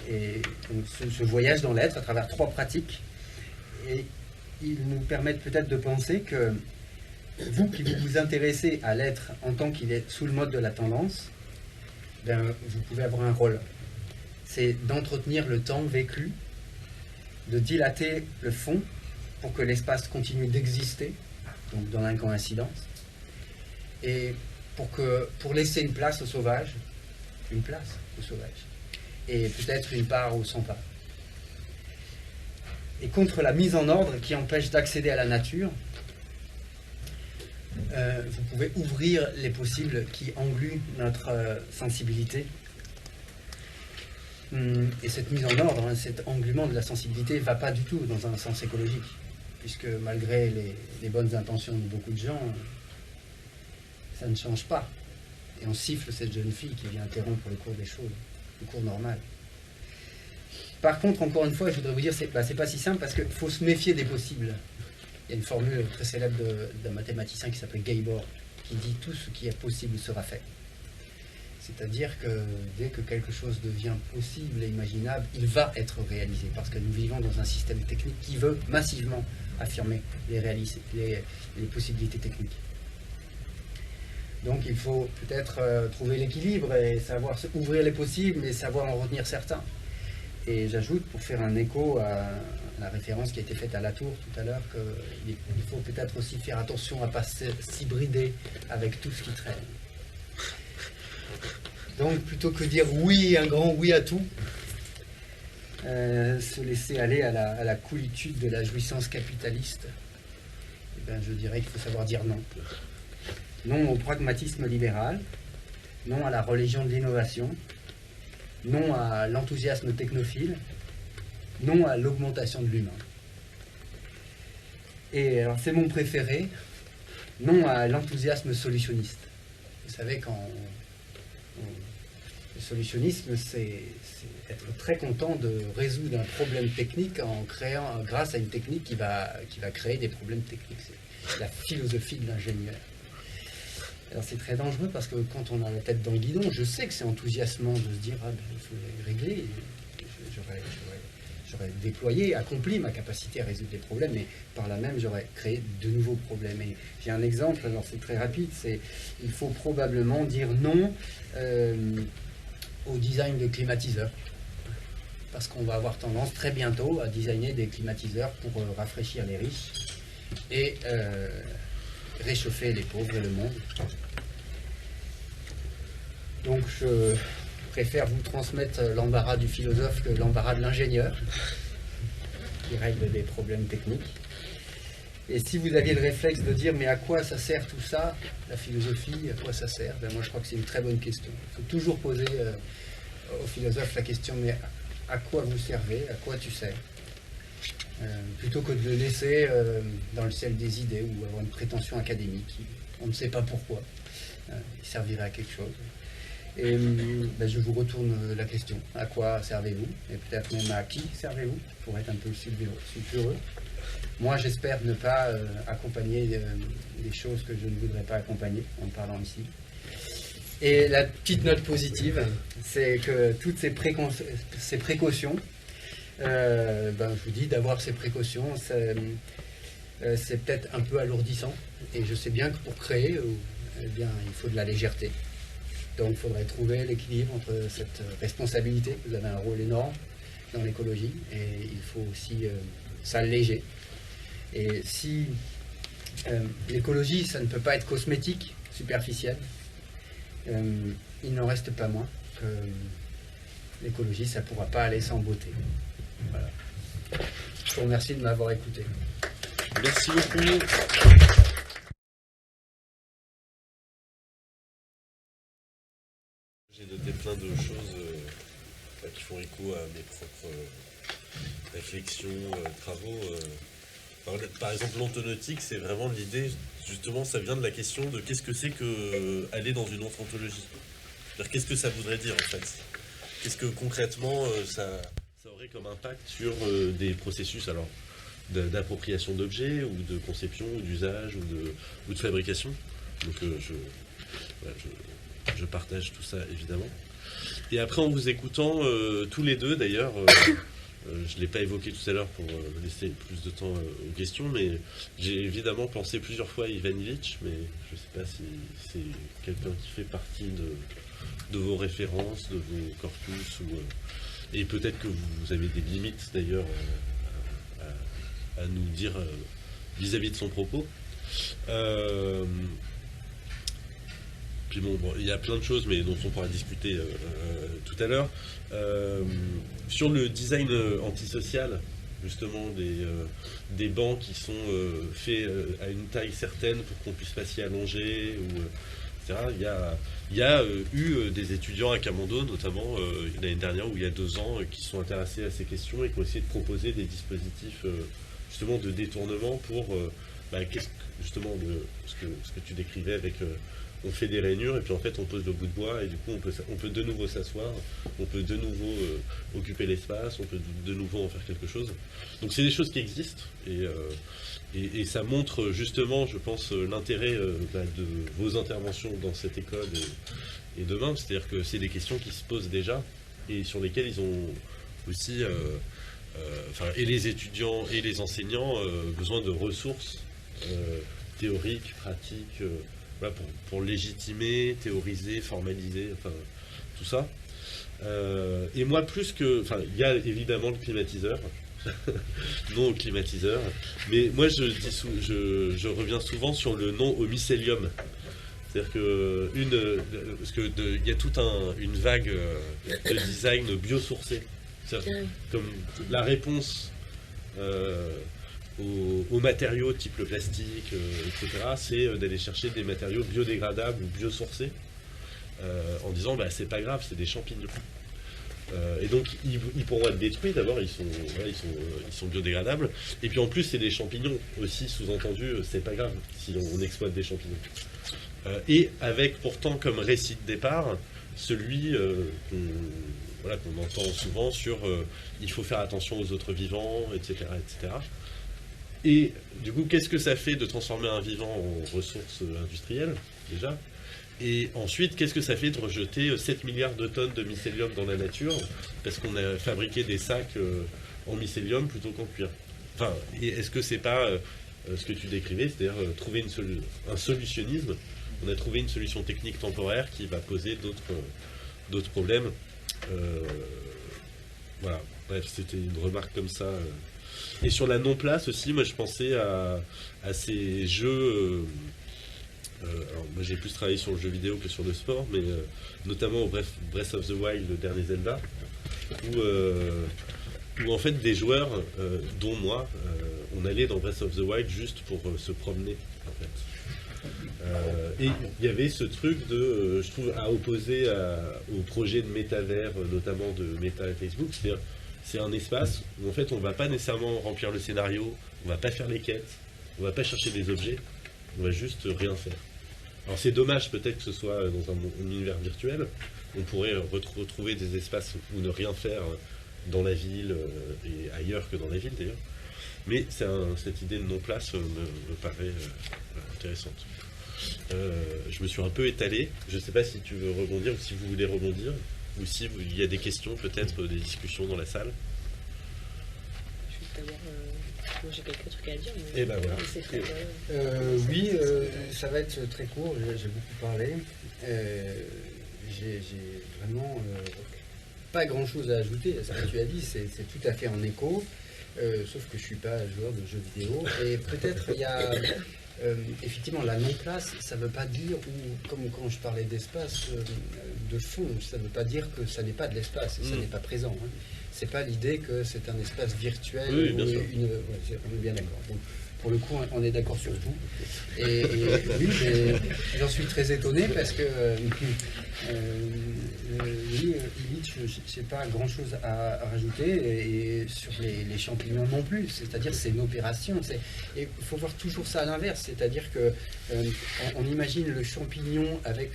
Et donc, ce voyage dans l'être à travers 3 pratiques, et ils nous permettent peut-être de penser que vous qui vous intéressez à l'être en tant qu'il est sous le mode de la tendance, ben, vous pouvez avoir un rôle. C'est d'entretenir le temps vécu, de dilater le fond pour que l'espace continue d'exister, donc dans l'incoïncidence, et pour laisser une place au sauvage, et peut-être une part au sans-part. Et contre la mise en ordre qui empêche d'accéder à la nature, vous pouvez ouvrir les possibles qui engluent notre sensibilité. Et cette mise en ordre, cet engluement de la sensibilité ne va pas du tout dans un sens écologique, puisque malgré les bonnes intentions de beaucoup de gens, ça ne change pas. Et on siffle cette jeune fille qui vient interrompre le cours des choses, le cours normal. Par contre, encore une fois, je voudrais vous dire, c'est pas si simple parce qu'il faut se méfier des possibles. Il y a une formule très célèbre d'un mathématicien qui s'appelle Gabor, qui dit tout ce qui est possible sera fait. C'est-à-dire que dès que quelque chose devient possible et imaginable, il va être réalisé, parce que nous vivons dans un système technique qui veut massivement affirmer les possibilités techniques. Donc il faut peut-être trouver l'équilibre et savoir ouvrir les possibles, mais savoir en retenir certains. Et j'ajoute, pour faire un écho à la référence qui a été faite à Latour tout à l'heure, qu'il faut peut-être aussi faire attention à ne pas s'hybrider avec tout ce qui traîne. Donc plutôt que dire oui, un grand oui à tout, se laisser aller à la coolitude de la jouissance capitaliste, eh bien, je dirais qu'il faut savoir dire non. Non au pragmatisme libéral, non à la religion de l'innovation, non à l'enthousiasme technophile, non à l'augmentation de l'humain. Et alors c'est mon préféré, non à l'enthousiasme solutionniste. Vous savez, le solutionnisme, c'est être très content de résoudre un problème technique en créant, grâce à une technique qui va créer des problèmes techniques. C'est la philosophie de l'ingénieur. Alors c'est très dangereux parce que quand on a la tête dans le guidon, je sais que c'est enthousiasmant de se dire « Ah, ben, il faut les régler ». J'aurais déployé, accompli ma capacité à résoudre des problèmes, mais par là même, j'aurais créé de nouveaux problèmes. Et j'ai un exemple, alors c'est très rapide, il faut probablement dire non au design de climatiseurs. Parce qu'on va avoir tendance très bientôt à designer des climatiseurs pour rafraîchir les riches et réchauffer les pauvres et le monde. Donc je préfère vous transmettre l'embarras du philosophe que l'embarras de l'ingénieur qui règle des problèmes techniques. Et si vous aviez le réflexe de dire mais à quoi ça sert tout ça, la philosophie, à quoi ça sert, ben moi je crois que c'est une très bonne question. Il faut toujours poser au philosophe la question mais à quoi vous servez, à quoi tu sers, plutôt que de le laisser dans le ciel des idées ou avoir une prétention académique. On ne sait pas pourquoi. Il servirait à quelque chose. Et ben, je vous retourne la question. À quoi servez-vous? Et peut-être même à qui servez-vous? Pour être un peu sulfureux. Moi, j'espère ne pas accompagner des choses que je ne voudrais pas accompagner en parlant ici. Et la petite note positive, c'est que toutes ces précautions, ben, je vous dis d'avoir ces précautions, c'est peut-être un peu alourdissant. Et je sais bien que pour créer, eh bien, il faut de la légèreté. Donc il faudrait trouver l'équilibre entre cette responsabilité, vous avez un rôle énorme dans l'écologie, et il faut aussi s'alléger. Et si l'écologie, ça ne peut pas être cosmétique, superficiel, il n'en reste pas moins que l'écologie, ça ne pourra pas aller sans beauté. Voilà. Je vous remercie de m'avoir écouté. Merci beaucoup. J'ai noté plein de choses qui font écho à mes propres réflexions, travaux. Alors, par exemple, l'ontonautique, c'est vraiment l'idée, justement, ça vient de la question de qu'est-ce que c'est que aller dans une autre ontologie. C'est-à-dire, qu'est-ce que ça voudrait dire, en fait? Qu'est-ce que concrètement ça aurait comme impact sur des processus alors d'appropriation d'objets ou de conception ou d'usage ou de fabrication. Donc voilà, je partage tout ça évidemment. Et après en vous écoutant tous les deux d'ailleurs, je ne l'ai pas évoqué tout à l'heure pour laisser plus de temps aux questions, mais j'ai évidemment pensé plusieurs fois à Ivan Illich, mais je ne sais pas si c'est quelqu'un qui fait partie de vos références, de vos corpus, et peut-être que vous avez des limites d'ailleurs à nous dire vis-à-vis de son propos. Puis bon, il y a plein de choses, mais dont on pourra discuter tout à l'heure. Sur le design antisocial, justement, des bancs qui sont faits à une taille certaine pour qu'on puisse pas s'y allonger, etc. Il y a eu des étudiants à Camondo, notamment l'année dernière ou il y a 2 ans, qui sont intéressés à ces questions et qui ont essayé de proposer des dispositifs justement de détournement pour justement ce que tu décrivais avec on fait des rainures et puis en fait on pose le bout de bois et du coup on peut de nouveau s'asseoir, on peut de nouveau occuper l'espace, on peut de nouveau en faire quelque chose. Donc c'est des choses qui existent et ça montre justement, je pense, l'intérêt de vos interventions dans cette école et demain, c'est-à-dire que c'est des questions qui se posent déjà et sur lesquelles ils ont aussi, et les étudiants et les enseignants, besoin de ressources théoriques, pratiques, voilà, pour légitimer, théoriser, formaliser, enfin tout ça. Et moi, plus que... Enfin, il y a évidemment le climatiseur, non au climatiseur, mais moi je reviens souvent sur le non au mycélium. C'est-à-dire que il y a toute une vague de design biosourcé. Comme la réponse aux matériaux type le plastique, etc., c'est d'aller chercher des matériaux biodégradables ou biosourcés en disant c'est pas grave, c'est des champignons. Et donc ils pourront être détruits, d'abord ils sont biodégradables, et puis en plus c'est des champignons aussi, sous-entendu c'est pas grave si on exploite des champignons. Et avec pourtant comme récit de départ celui qu'on entend souvent sur il faut faire attention aux autres vivants, etc. etc. Et du coup, qu'est-ce que ça fait de transformer un vivant en ressource industrielle, déjà? Et ensuite, qu'est-ce que ça fait de rejeter 7 milliards de tonnes de mycélium dans la nature parce qu'on a fabriqué des sacs en mycélium plutôt qu'en cuir? Enfin, et est-ce que c'est pas ce que tu décrivais, c'est-à-dire trouver un solutionnisme? On a trouvé une solution technique temporaire qui va poser d'autres problèmes. Voilà, bref, c'était une remarque comme ça. Et sur la non-place aussi, moi je pensais à ces jeux... alors moi j'ai plus travaillé sur le jeu vidéo que sur le sport, mais notamment au Breath of the Wild, le dernier Zelda, où en fait des joueurs, dont moi, on allait dans Breath of the Wild juste pour se promener, en fait. Et il y avait ce truc de, je trouve, à opposer au projet de métavers, notamment de Meta et Facebook, c'est-à-dire c'est un espace où en fait on ne va pas nécessairement remplir le scénario, on ne va pas faire les quêtes, on ne va pas chercher des objets, on va juste rien faire. Alors c'est dommage peut-être que ce soit dans un univers virtuel, on pourrait retrouver des espaces où ne rien faire dans la ville et ailleurs que dans la ville d'ailleurs, mais cette idée de non-place me paraît intéressante. Je me suis un peu étalé, je ne sais pas si tu veux rebondir ou si vous voulez rebondir, ou si il y a des questions, peut-être des discussions dans la salle. Juste d'abord, moi j'ai quelques trucs à dire, mais et ben voilà. Oui, ça va être très court, j'ai beaucoup parlé. J'ai vraiment pas grand-chose à ajouter à ce que tu as dit, c'est tout à fait en écho, sauf que je ne suis pas joueur de jeux vidéo, et peut-être il y a... effectivement, la non-place, ça ne veut pas dire, ou comme quand je parlais d'espace, de fond, ça ne veut pas dire que ça n'est pas de l'espace, ça n'est pas présent. Hein. C'est pas l'idée que c'est un espace virtuel, oui, bien sûr. On est bien d'accord. Donc, Pour le coup, on est d'accord sur tout. Et oui, j'en suis très étonné parce que oui, Illich, je n'ai pas grand-chose à rajouter et sur les champignons non plus. C'est-à-dire c'est une opération. Et il faut voir toujours ça à l'inverse. C'est-à-dire que on imagine le champignon avec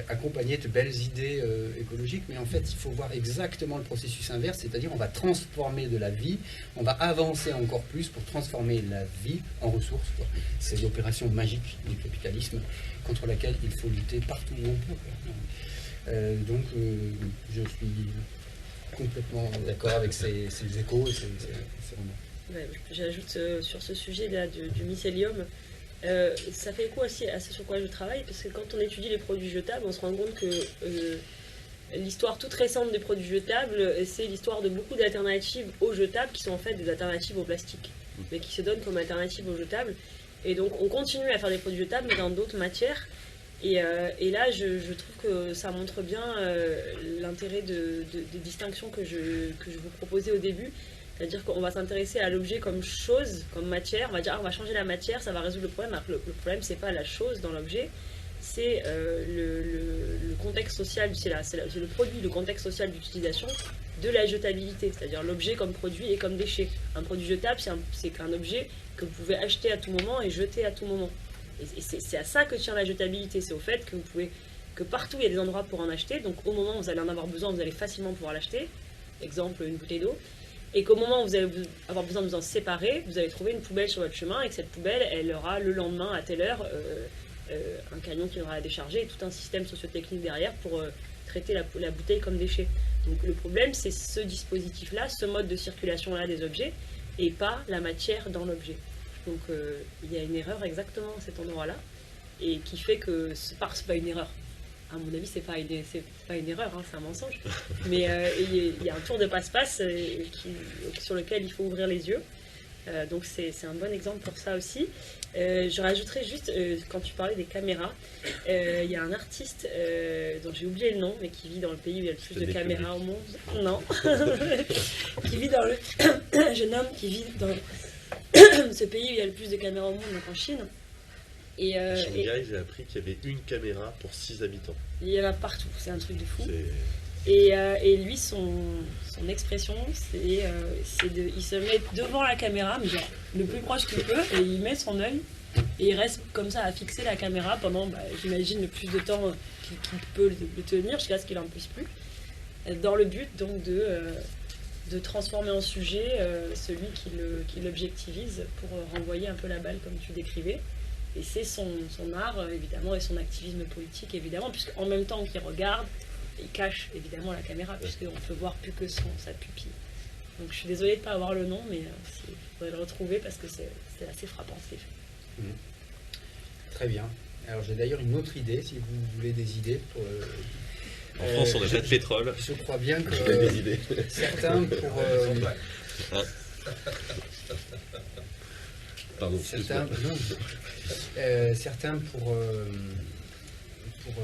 accompagné de belles idées écologiques, mais en fait il faut voir exactement le processus inverse, c'est-à-dire on va transformer de la vie, on va avancer encore plus pour transformer la vie en ressources. C'est l'opération magique du capitalisme contre laquelle il faut lutter partout où on peut. Donc je suis complètement d'accord avec ces échos, et c'est vraiment... Ouais, j'ajoute sur ce sujet-là du mycélium, ça fait écho aussi à ce sur quoi je travaille, parce que quand on étudie les produits jetables, on se rend compte que l'histoire toute récente des produits jetables, c'est l'histoire de beaucoup d'alternatives aux jetables qui sont en fait des alternatives au plastique, mais qui se donnent comme alternatives aux jetables. Et donc on continue à faire des produits jetables, mais dans d'autres matières. Et là, je trouve que ça montre bien l'intérêt des distinctions que je vous proposais au début. C'est-à-dire qu'on va s'intéresser à l'objet comme chose, comme matière. On va dire, on va changer la matière, ça va résoudre le problème. Alors que le problème, c'est pas la chose dans l'objet, c'est le contexte social, c'est le produit, le contexte social d'utilisation de la jetabilité. C'est-à-dire l'objet comme produit et comme déchet. Un produit jetable, c'est un objet que vous pouvez acheter à tout moment et jeter à tout moment. Et c'est à ça que tient la jetabilité. C'est au fait que que partout il y a des endroits pour en acheter. Donc au moment où vous allez en avoir besoin, vous allez facilement pouvoir l'acheter. Exemple, une bouteille d'eau. Et qu'au moment où vous allez avoir besoin de vous en séparer, vous allez trouver une poubelle sur votre chemin et que cette poubelle, elle aura le lendemain à telle heure un camion qui aura à décharger et tout un système sociotechnique derrière pour traiter la bouteille comme déchet. Donc le problème, c'est ce dispositif-là, ce mode de circulation-là des objets et pas la matière dans l'objet. Donc il y a une erreur exactement à cet endroit-là et qui fait que c'est pas une erreur. À mon avis, c'est pas une erreur, hein, c'est un mensonge. Mais il y a un tour de passe-passe sur lequel il faut ouvrir les yeux. Donc c'est un bon exemple pour ça aussi. Je rajouterais juste, quand tu parlais des caméras, il y a un artiste dont j'ai oublié le nom, mais qui vit dans le pays où il y a le plus de caméras au monde. Non. Qui vit dans le... un jeune homme qui vit dans ce pays où il y a le plus de caméras au monde, donc en Chine. À Shanghai, j'ai appris qu'il y avait une caméra pour 6 habitants. Il y en a partout, c'est un truc de fou. Et lui, son expression, il se met devant la caméra, mais genre, le plus proche qu'il peut, et il met son œil, et il reste comme ça à fixer la caméra pendant, j'imagine, le plus de temps qu'il peut le tenir, jusqu'à ce qu'il en puisse plus, dans le but donc de transformer en sujet celui qui l'objectivise pour renvoyer un peu la balle comme tu décrivais. Et c'est son art, évidemment, et son activisme politique, évidemment, puisqu'en même temps qu'il regarde, il cache, évidemment, la caméra, puisqu'on ne peut voir plus que sa pupille. Donc je suis désolée de ne pas avoir le nom, mais il faudrait le retrouver, parce que c'est assez frappant ce qu'il fait. Très bien. Alors j'ai d'ailleurs une autre idée, si vous voulez des idées. En France, on n'a pas de pétrole. Je crois bien que des idées. Certains pour... Pardon, certains pour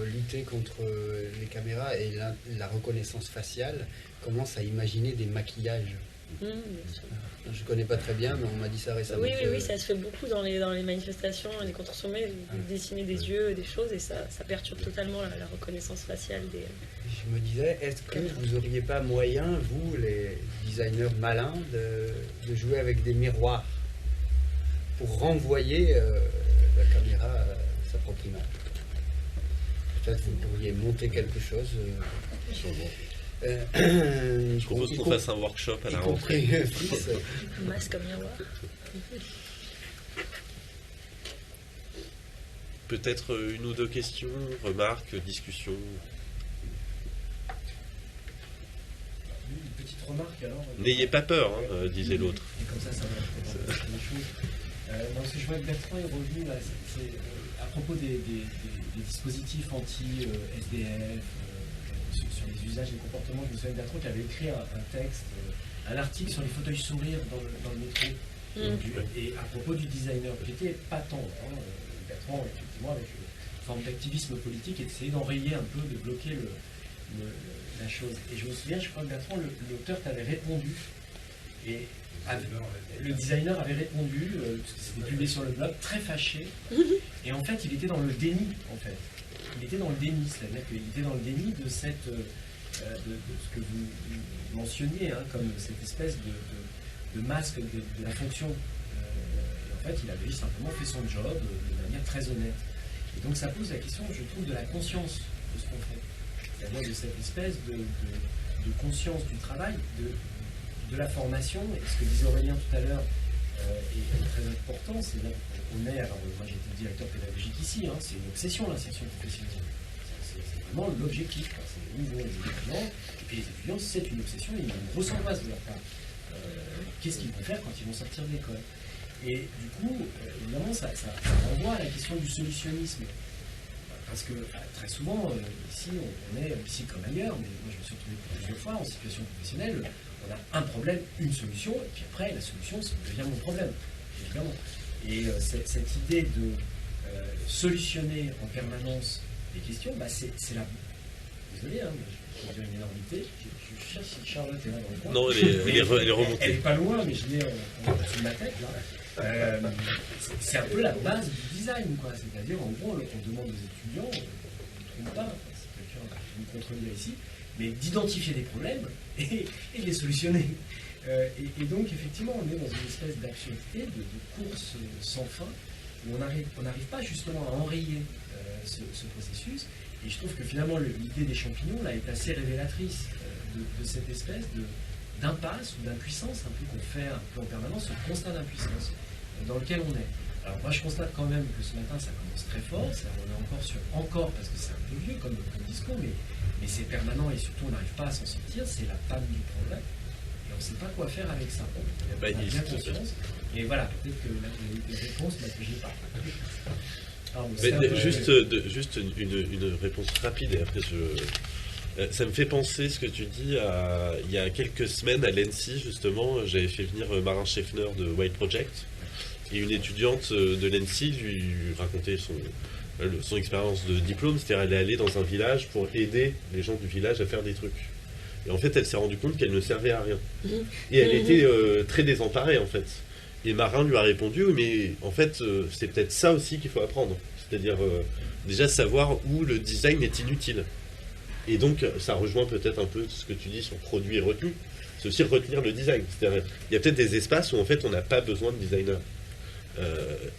lutter contre les caméras et la reconnaissance faciale commencent à imaginer des maquillages. Bien sûr. Je ne connais pas très bien, mais on m'a dit ça récemment. Oui, ça se fait beaucoup dans les manifestations, les contre-sommets, dessiner des yeux, des choses, et ça perturbe totalement la reconnaissance faciale des... Je me disais, est-ce que vous n'auriez pas moyen, vous, les designers malins, de jouer avec des miroirs pour renvoyer la caméra à sa propre image? Peut-être vous pourriez monter quelque chose. Je propose qu'on fasse un workshop à la rentrée. Masque comme miroir. Peut-être une ou deux questions, remarques, discussions. Une petite remarque alors. N'ayez pas peur, hein, disait l'autre. Et comme ça va faire les choses. Dans ce que je vois que Bertrand est revenu là, c'est à propos des dispositifs anti-SDF, sur les usages et les comportements. Je me souviens de Bertrand qui avait écrit un texte, un article sur les fauteuils sourires dans le métro. Et à propos du designer, qui était épatant. Bertrand, effectivement, avec une forme d'activisme politique, et d'essayer d'enrayer un peu, de bloquer la chose. Et je me souviens, je crois que Bertrand, l'auteur t'avait répondu Et le designer avait répondu, parce que c'était publié sur le blog, très fâché. Et en fait, il était dans le déni, en fait. Il était dans le déni, c'est-à-dire qu'il était dans le déni de cette, de ce que vous mentionniez, hein, comme cette espèce de masque de la fonction. Et en fait, il avait simplement fait son job de manière très honnête. Et donc, ça pose la question, je trouve, de la conscience de ce qu'on fait. C'est-à-dire de cette espèce de conscience du travail, de la formation. Et ce que disait Aurélien tout à l'heure est très important, c'est là qu'on est, alors moi j'étais directeur pédagogique ici, hein, c'est une obsession l'insertion professionnelle. C'est vraiment l'objectif, quoi. C'est où vont les étudiants, et puis les étudiants c'est une obsession, et ils ressentent de leur part. Qu'est-ce qu'ils vont faire quand ils vont sortir de l'école? Et du coup, évidemment, ça renvoie à la question du solutionnisme. Parce que très souvent, ici, on est, ici comme ailleurs, mais moi je me suis retrouvé plusieurs fois en situation professionnelle, on a un problème, une solution, et puis après, la solution, ça devient mon problème, évidemment. Et cette idée de solutionner en permanence les questions, bah, c'est la... Désolé, hein, mais je vais dire une énormité. Je cherche si Charlotte est là dans le coin. Non, elle est remontée. Elle n'est pas loin, mais je l'ai en dessous de ma tête, là. C'est un peu la base du design, quoi. C'est-à-dire, en gros, on demande aux étudiants, on ne trompe pas, c'est quelqu'un qui nous contredira ici, mais d'identifier des problèmes et de les solutionner. Et donc, effectivement, on est dans une espèce d'absurdité, de course sans fin, où on n'arrive pas justement à enrayer ce processus. Et je trouve que finalement, l'idée des champignons là, est assez révélatrice de cette espèce d'impasse ou d'impuissance un peu qu'on fait un peu en permanence, ce constat d'impuissance dans lequel on est. Alors moi je constate quand même que ce matin ça commence très fort, on est encore parce que c'est un peu vieux comme discours, mais c'est permanent et surtout on n'arrive pas à s'en sortir, c'est la panne du progrès et on ne sait pas quoi faire avec ça. On a bien conscience et voilà, peut-être que la réponse, que je n'ai pas. Juste une réponse rapide et après ça me fait penser ce que tu dis il y a quelques semaines à l'ENSI justement, j'avais fait venir Marin Scheffner de White Project et une étudiante de l'ENSI lui racontait son expérience de diplôme, c'est-à-dire elle est allée dans un village pour aider les gens du village à faire des trucs. Et en fait elle s'est rendue compte qu'elle ne servait à rien. Et elle était très désemparée en fait. Et Marin lui a répondu, mais en fait c'est peut-être ça aussi qu'il faut apprendre. C'est-à-dire déjà savoir où le design est inutile. Et donc, ça rejoint peut-être un peu ce que tu dis sur produit et retenu. C'est aussi retenir le design. C'est-à-dire, il y a peut-être des espaces où, en fait, on n'a pas besoin de designer.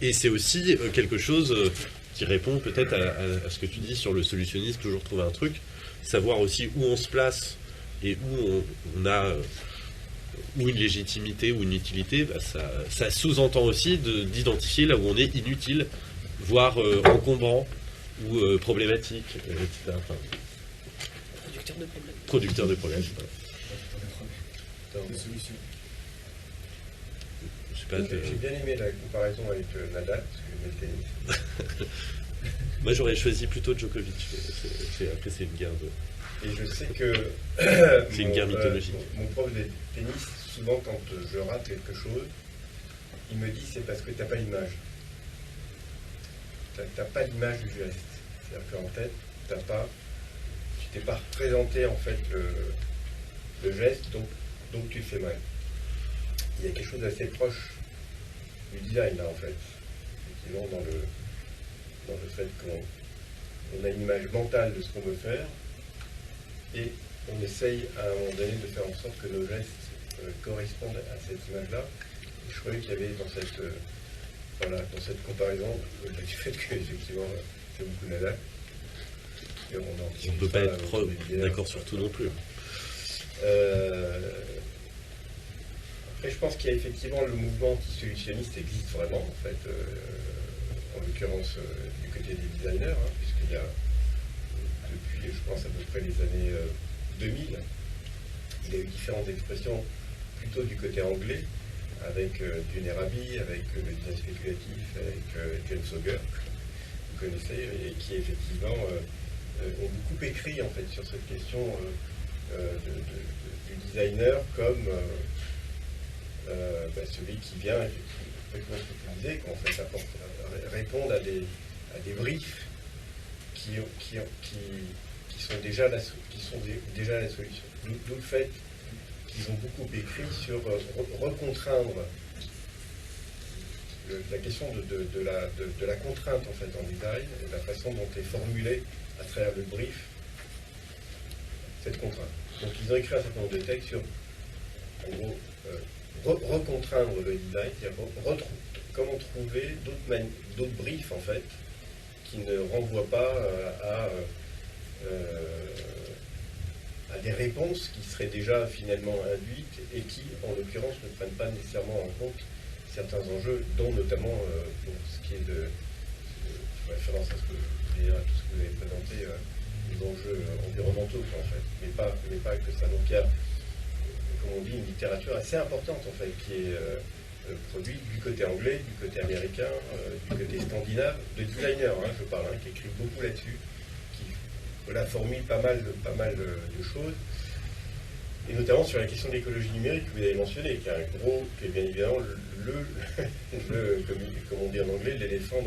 Et c'est aussi quelque chose qui répond peut-être à ce que tu dis sur le solutionnisme, toujours trouver un truc. Savoir aussi où on se place et où on a ou une légitimité ou une utilité. Bah, ça sous-entend aussi d'identifier là où on est inutile, voire encombrant ou problématique, etc. Enfin, producteur de problèmes. Des solutions. Je sais pas. J'ai bien aimé la comparaison avec Nadal, parce que le tennis. Moi j'aurais choisi plutôt Djokovic. Après c'est une guerre de. Et je sais que c'est une guerre mythologique. Mon prof de tennis, souvent quand je rate quelque chose, il me dit c'est parce que t'as pas l'image. T'as pas l'image du geste. C'est-à-dire qu'en tête, tu t'es pas représenté en fait le geste, donc tu le fais mal. Il y a quelque chose d'assez proche du design là en fait. Effectivement dans le fait qu'on a une image mentale de ce qu'on veut faire et on essaye à un moment donné de faire en sorte que nos gestes correspondent à cette image-là. Et je croyais qu'il y avait dans cette comparaison du fait que effectivement c'est beaucoup Nadal. On ne peut pas être d'accord sur tout non plus. Après, je pense qu'il y a effectivement le mouvement anti-solutionniste existe vraiment, en fait, en l'occurrence du côté des designers, hein, puisqu'il y a, depuis, je pense, à peu près les années 2000, il y a eu différentes expressions plutôt du côté anglais, avec Dune Arabi, avec le design spéculatif, avec James Auger, que vous connaissez, et qui effectivement ont beaucoup écrit en fait sur cette question du designer comme celui qui vient effectivement utiliser, qu'en fait répondre à des briefs qui sont déjà la solution. D'où le fait qu'ils ont beaucoup écrit sur recontraindre la question de la contrainte en fait en design, et la façon dont est formulée à travers le brief cette contrainte. Donc ils ont écrit un certain nombre de textes sur, en gros, recontraindre le design, c'est-à-dire comment trouver d'autres briefs en fait, qui ne renvoient pas à des réponses qui seraient déjà finalement induites et qui, en l'occurrence, ne prennent pas nécessairement en compte certains enjeux, dont notamment pour ce qui est de référence à ce que à tout ce que vous avez présenté, les enjeux environnementaux en fait, mais pas que ça. Donc il y a, comme on dit, une littérature assez importante en fait qui est produite du côté anglais, du côté américain, du côté scandinave, de designers, je parle, qui écrivent beaucoup là-dessus, qui formulent pas mal de choses. Et notamment sur la question de l'écologie numérique que vous avez mentionné, qui est bien évidemment comme on dit en anglais, l'éléphant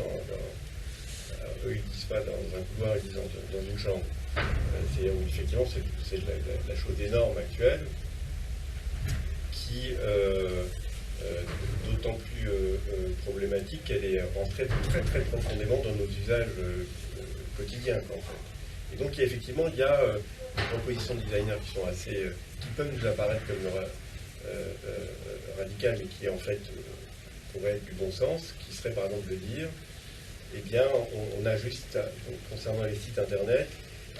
eux ils disent pas dans un couloir, ils disent dans une chambre. Effectivement, c'est la chose énorme actuelle qui d'autant plus problématique qu'elle est rentrée très très profondément dans nos usages quotidiens en fait. Et donc effectivement il y a des propositions de designers qui sont assez qui peuvent nous apparaître comme radicales, mais qui en fait pourraient être du bon sens, qui serait par exemple de dire, eh bien on a juste, concernant les sites internet,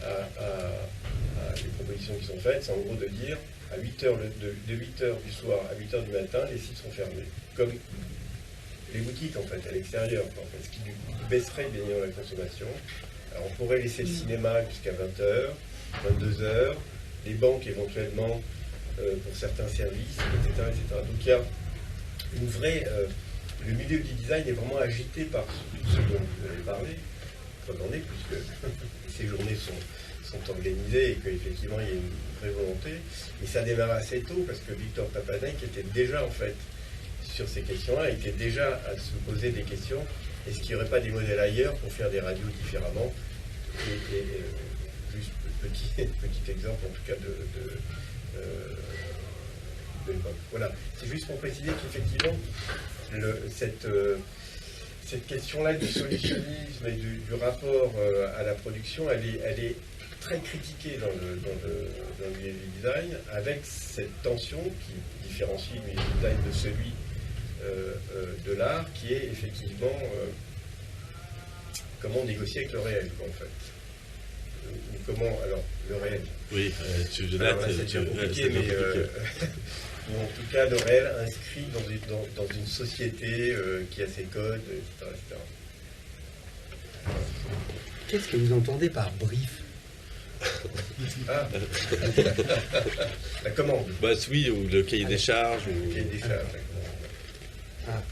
les propositions qui sont faites, c'est en gros de dire à 8h de 8h du soir à 8h du matin, les sites sont fermés. Comme les boutiques en fait, à l'extérieur, en fait, ce qui du coup baisserait bien évidemment la consommation. Alors on pourrait laisser le cinéma jusqu'à 20h, 22h, les banques éventuellement pour certains services, etc., etc. Donc il y a une vraie... le milieu du design est vraiment agité par ce dont vous avez parlé, preuve en est, puisque ces journées sont organisées et qu'effectivement il y a une vraie volonté. Mais ça démarre assez tôt parce que Victor Papadin, qui était déjà en fait sur ces questions-là, était déjà à se poser des questions. Est-ce qu'il n'y aurait pas des modèles ailleurs pour faire des radios différemment? Juste petit exemple en tout cas de l'époque. Voilà, c'est juste pour préciser qu'effectivement cette question-là du solutionnisme et du rapport à la production, elle est très critiquée dans le milieu du design, avec cette tension qui différencie le milieu du design de celui de l'art, qui est effectivement comment négocier avec le réel, en fait. Ou comment, alors, le réel. Oui, c'est compliqué, mais ou en tout cas le réel inscrit dans une société qui a ses codes, etc. etc. Qu'est-ce que vous entendez par brief? Ah. La commande. Bah oui, ou le cahier des charges. Le cahier des charges. Ah.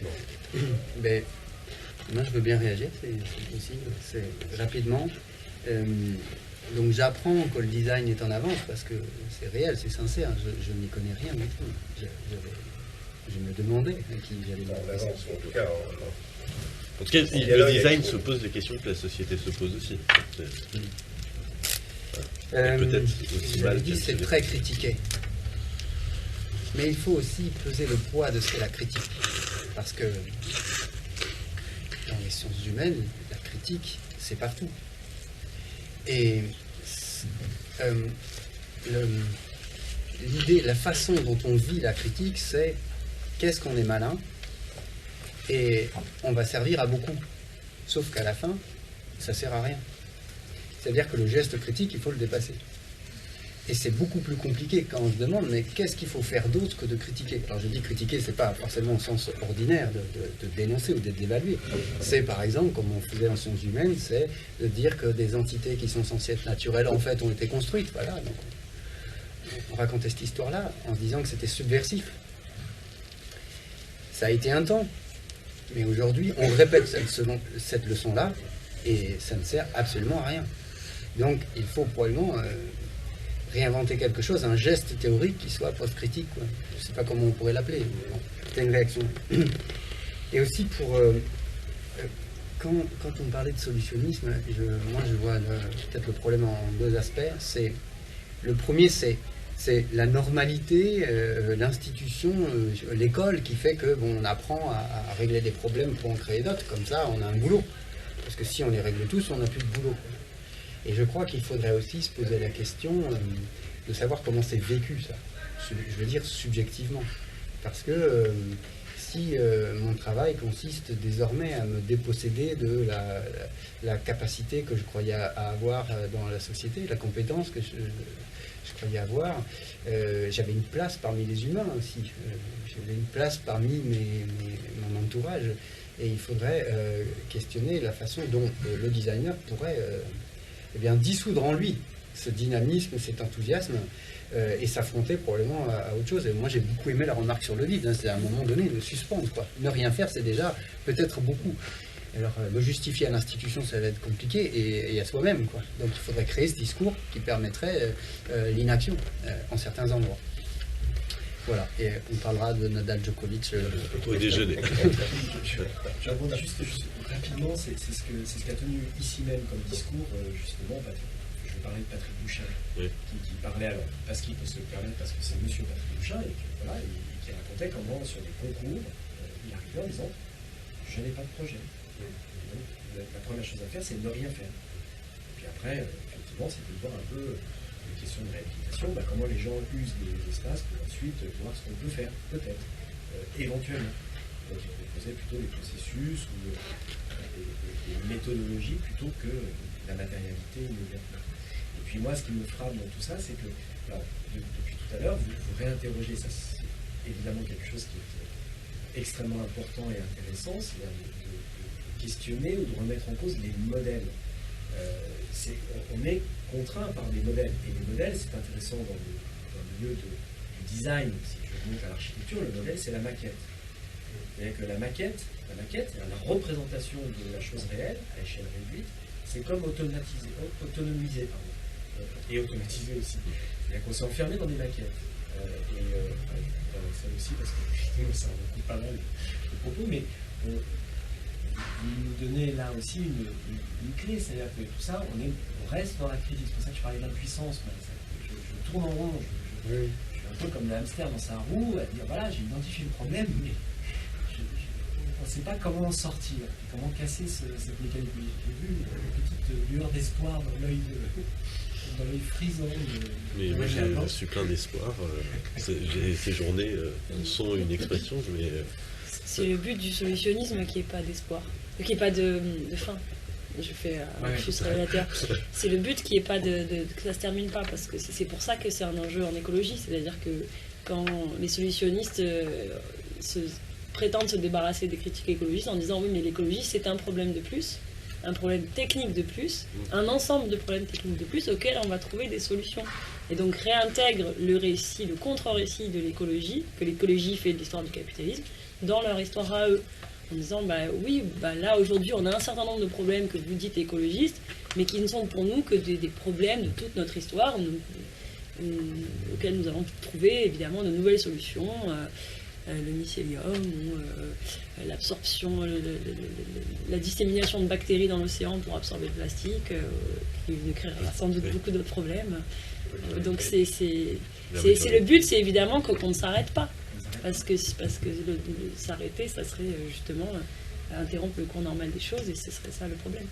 Bon. Mais moi je veux bien réagir, c'est possible. C'est rapidement. Donc j'apprends que le design est en avance parce que c'est réel, c'est sincère. Je n'y connais rien du tout. Je me demandais à qui j'allais m'adresser. En tout cas, le design se pose des questions que la société se pose aussi. Peut-être aussi mal. Dit c'est très critiqué. Mais il faut aussi peser le poids de ce qu'est la critique. Parce que dans les sciences humaines, la critique, c'est partout. Et l'idée, la façon dont on vit la critique, c'est qu'est-ce qu'on est malin et on va servir à beaucoup. Sauf qu'à la fin, ça sert à rien. C'est-à-dire que le geste critique, il faut le dépasser. Et c'est beaucoup plus compliqué quand on se demande, mais qu'est-ce qu'il faut faire d'autre que de critiquer? Alors je dis critiquer, c'est pas forcément au sens ordinaire de dénoncer ou d'évaluer. C'est par exemple, comme on faisait en sciences humaines, c'est de dire que des entités qui sont censées être naturelles, en fait, ont été construites. Voilà, donc on racontait cette histoire-là en se disant que c'était subversif. Ça a été un temps, mais aujourd'hui, on répète cette leçon-là, et ça ne sert absolument à rien. Donc il faut probablement... réinventer quelque chose, un geste théorique qui soit post-critique, quoi. Je ne sais pas comment on pourrait l'appeler, mais bon, c'est une réaction. Et aussi pour... quand on parlait de solutionnisme, moi je vois peut-être le problème en deux aspects, c'est Le premier, c'est la normalité, l'institution, l'école qui fait que bon, on apprend à régler des problèmes pour en créer d'autres. Comme ça, on a un boulot. Parce que si on les règle tous, on n'a plus de boulot. Et je crois qu'il faudrait aussi se poser la question de savoir comment c'est vécu, ça. Je veux dire subjectivement. Parce que si mon travail consiste désormais à me déposséder de la capacité que je croyais avoir dans la société, la compétence que je croyais avoir, j'avais une place parmi les humains aussi. J'avais une place parmi mon entourage. Et il faudrait questionner la façon dont le designer pourrait eh bien, dissoudre en lui ce dynamisme, cet enthousiasme, et s'affronter probablement à autre chose. Et moi, j'ai beaucoup aimé la remarque sur le vide, hein, c'est à un moment donné de suspendre, quoi. Ne rien faire, c'est déjà peut-être beaucoup. Alors, le justifier à l'institution, ça va être compliqué, et à soi-même, quoi. Donc, il faudrait créer ce discours qui permettrait l'inaction en certains endroits. Voilà, et on parlera de Nadal Djokovic au déjeuner. Je rebondis juste rapidement, c'est ce qu'a tenu ici même comme discours, justement, je parlais de Patrick Bouchin, oui. qui parlait, alors, parce qu'il peut se le permettre, parce que c'est monsieur Patrick Bouchin, et qui racontait comment, sur des concours, il arrivait en disant « je n'ai pas de projet ». Donc, la première chose à faire, c'est de ne rien faire. Et puis après, effectivement, c'est de voir un peu les questions de réhabilitation, comment les gens usent des espaces pour ensuite voir ce qu'on peut faire, peut-être, éventuellement. Donc il proposait plutôt des processus ou des méthodologies plutôt que la matérialité immédiatement. Et puis moi, ce qui me frappe dans tout ça, c'est que, alors, depuis tout à l'heure, vous réinterrogez, ça c'est évidemment quelque chose qui est extrêmement important et intéressant, c'est de questionner ou de remettre en cause les modèles. On est contraint par des modèles. Et les modèles, c'est intéressant dans le milieu du design. Si je remonte à l'architecture, le modèle, c'est la maquette. C'est-à-dire que la maquette, la représentation de la chose réelle, à l'échelle réduite, c'est comme autonomiser, et automatiser aussi. C'est-à-dire qu'on s'est enfermé dans des maquettes. Ça aussi, parce que ça recoupe pas mal de propos, mais vous nous donnez là aussi une clé, c'est-à-dire que tout ça, on reste dans la critique. C'est pour ça que je parlais d'impuissance. Je tourne en rond, je suis un peu comme le hamster dans sa roue, à dire voilà, j'ai identifié le problème, mais on ne sait pas comment en sortir, et comment casser cette mécanique. J'ai vu une petite lueur d'espoir dans l'œil frisant. Mais moi, je suis plein d'espoir. Ces journées sont une expression, mais... C'est le but du solutionnisme qui n'est pas d'espoir, qui n'est pas de fin. Je fais un juste révélateur. C'est le but qui n'est pas que ça se termine pas, parce que c'est pour ça que c'est un enjeu en écologie. C'est-à-dire que quand les solutionnistes prétendent se débarrasser des critiques écologistes en disant oui, mais l'écologie c'est un problème de plus, un problème technique de plus, un ensemble de problèmes techniques de plus auxquels on va trouver des solutions. Et donc réintègrent le récit, le contre-récit de l'écologie, que l'écologie fait de l'histoire du capitalisme, dans leur histoire à eux. En disant, là aujourd'hui on a un certain nombre de problèmes que vous dites écologistes, mais qui ne sont pour nous que des problèmes de toute notre histoire, auxquels nous allons trouver évidemment de nouvelles solutions, le mycélium, l'absorption, la dissémination de bactéries dans l'océan pour absorber le plastique, qui créera sans doute beaucoup d'autres problèmes. Donc c'est le but, c'est évidemment qu'on ne s'arrête pas. Parce que s'arrêter, ça serait justement interrompre le cours normal des choses, et ce serait ça le problème.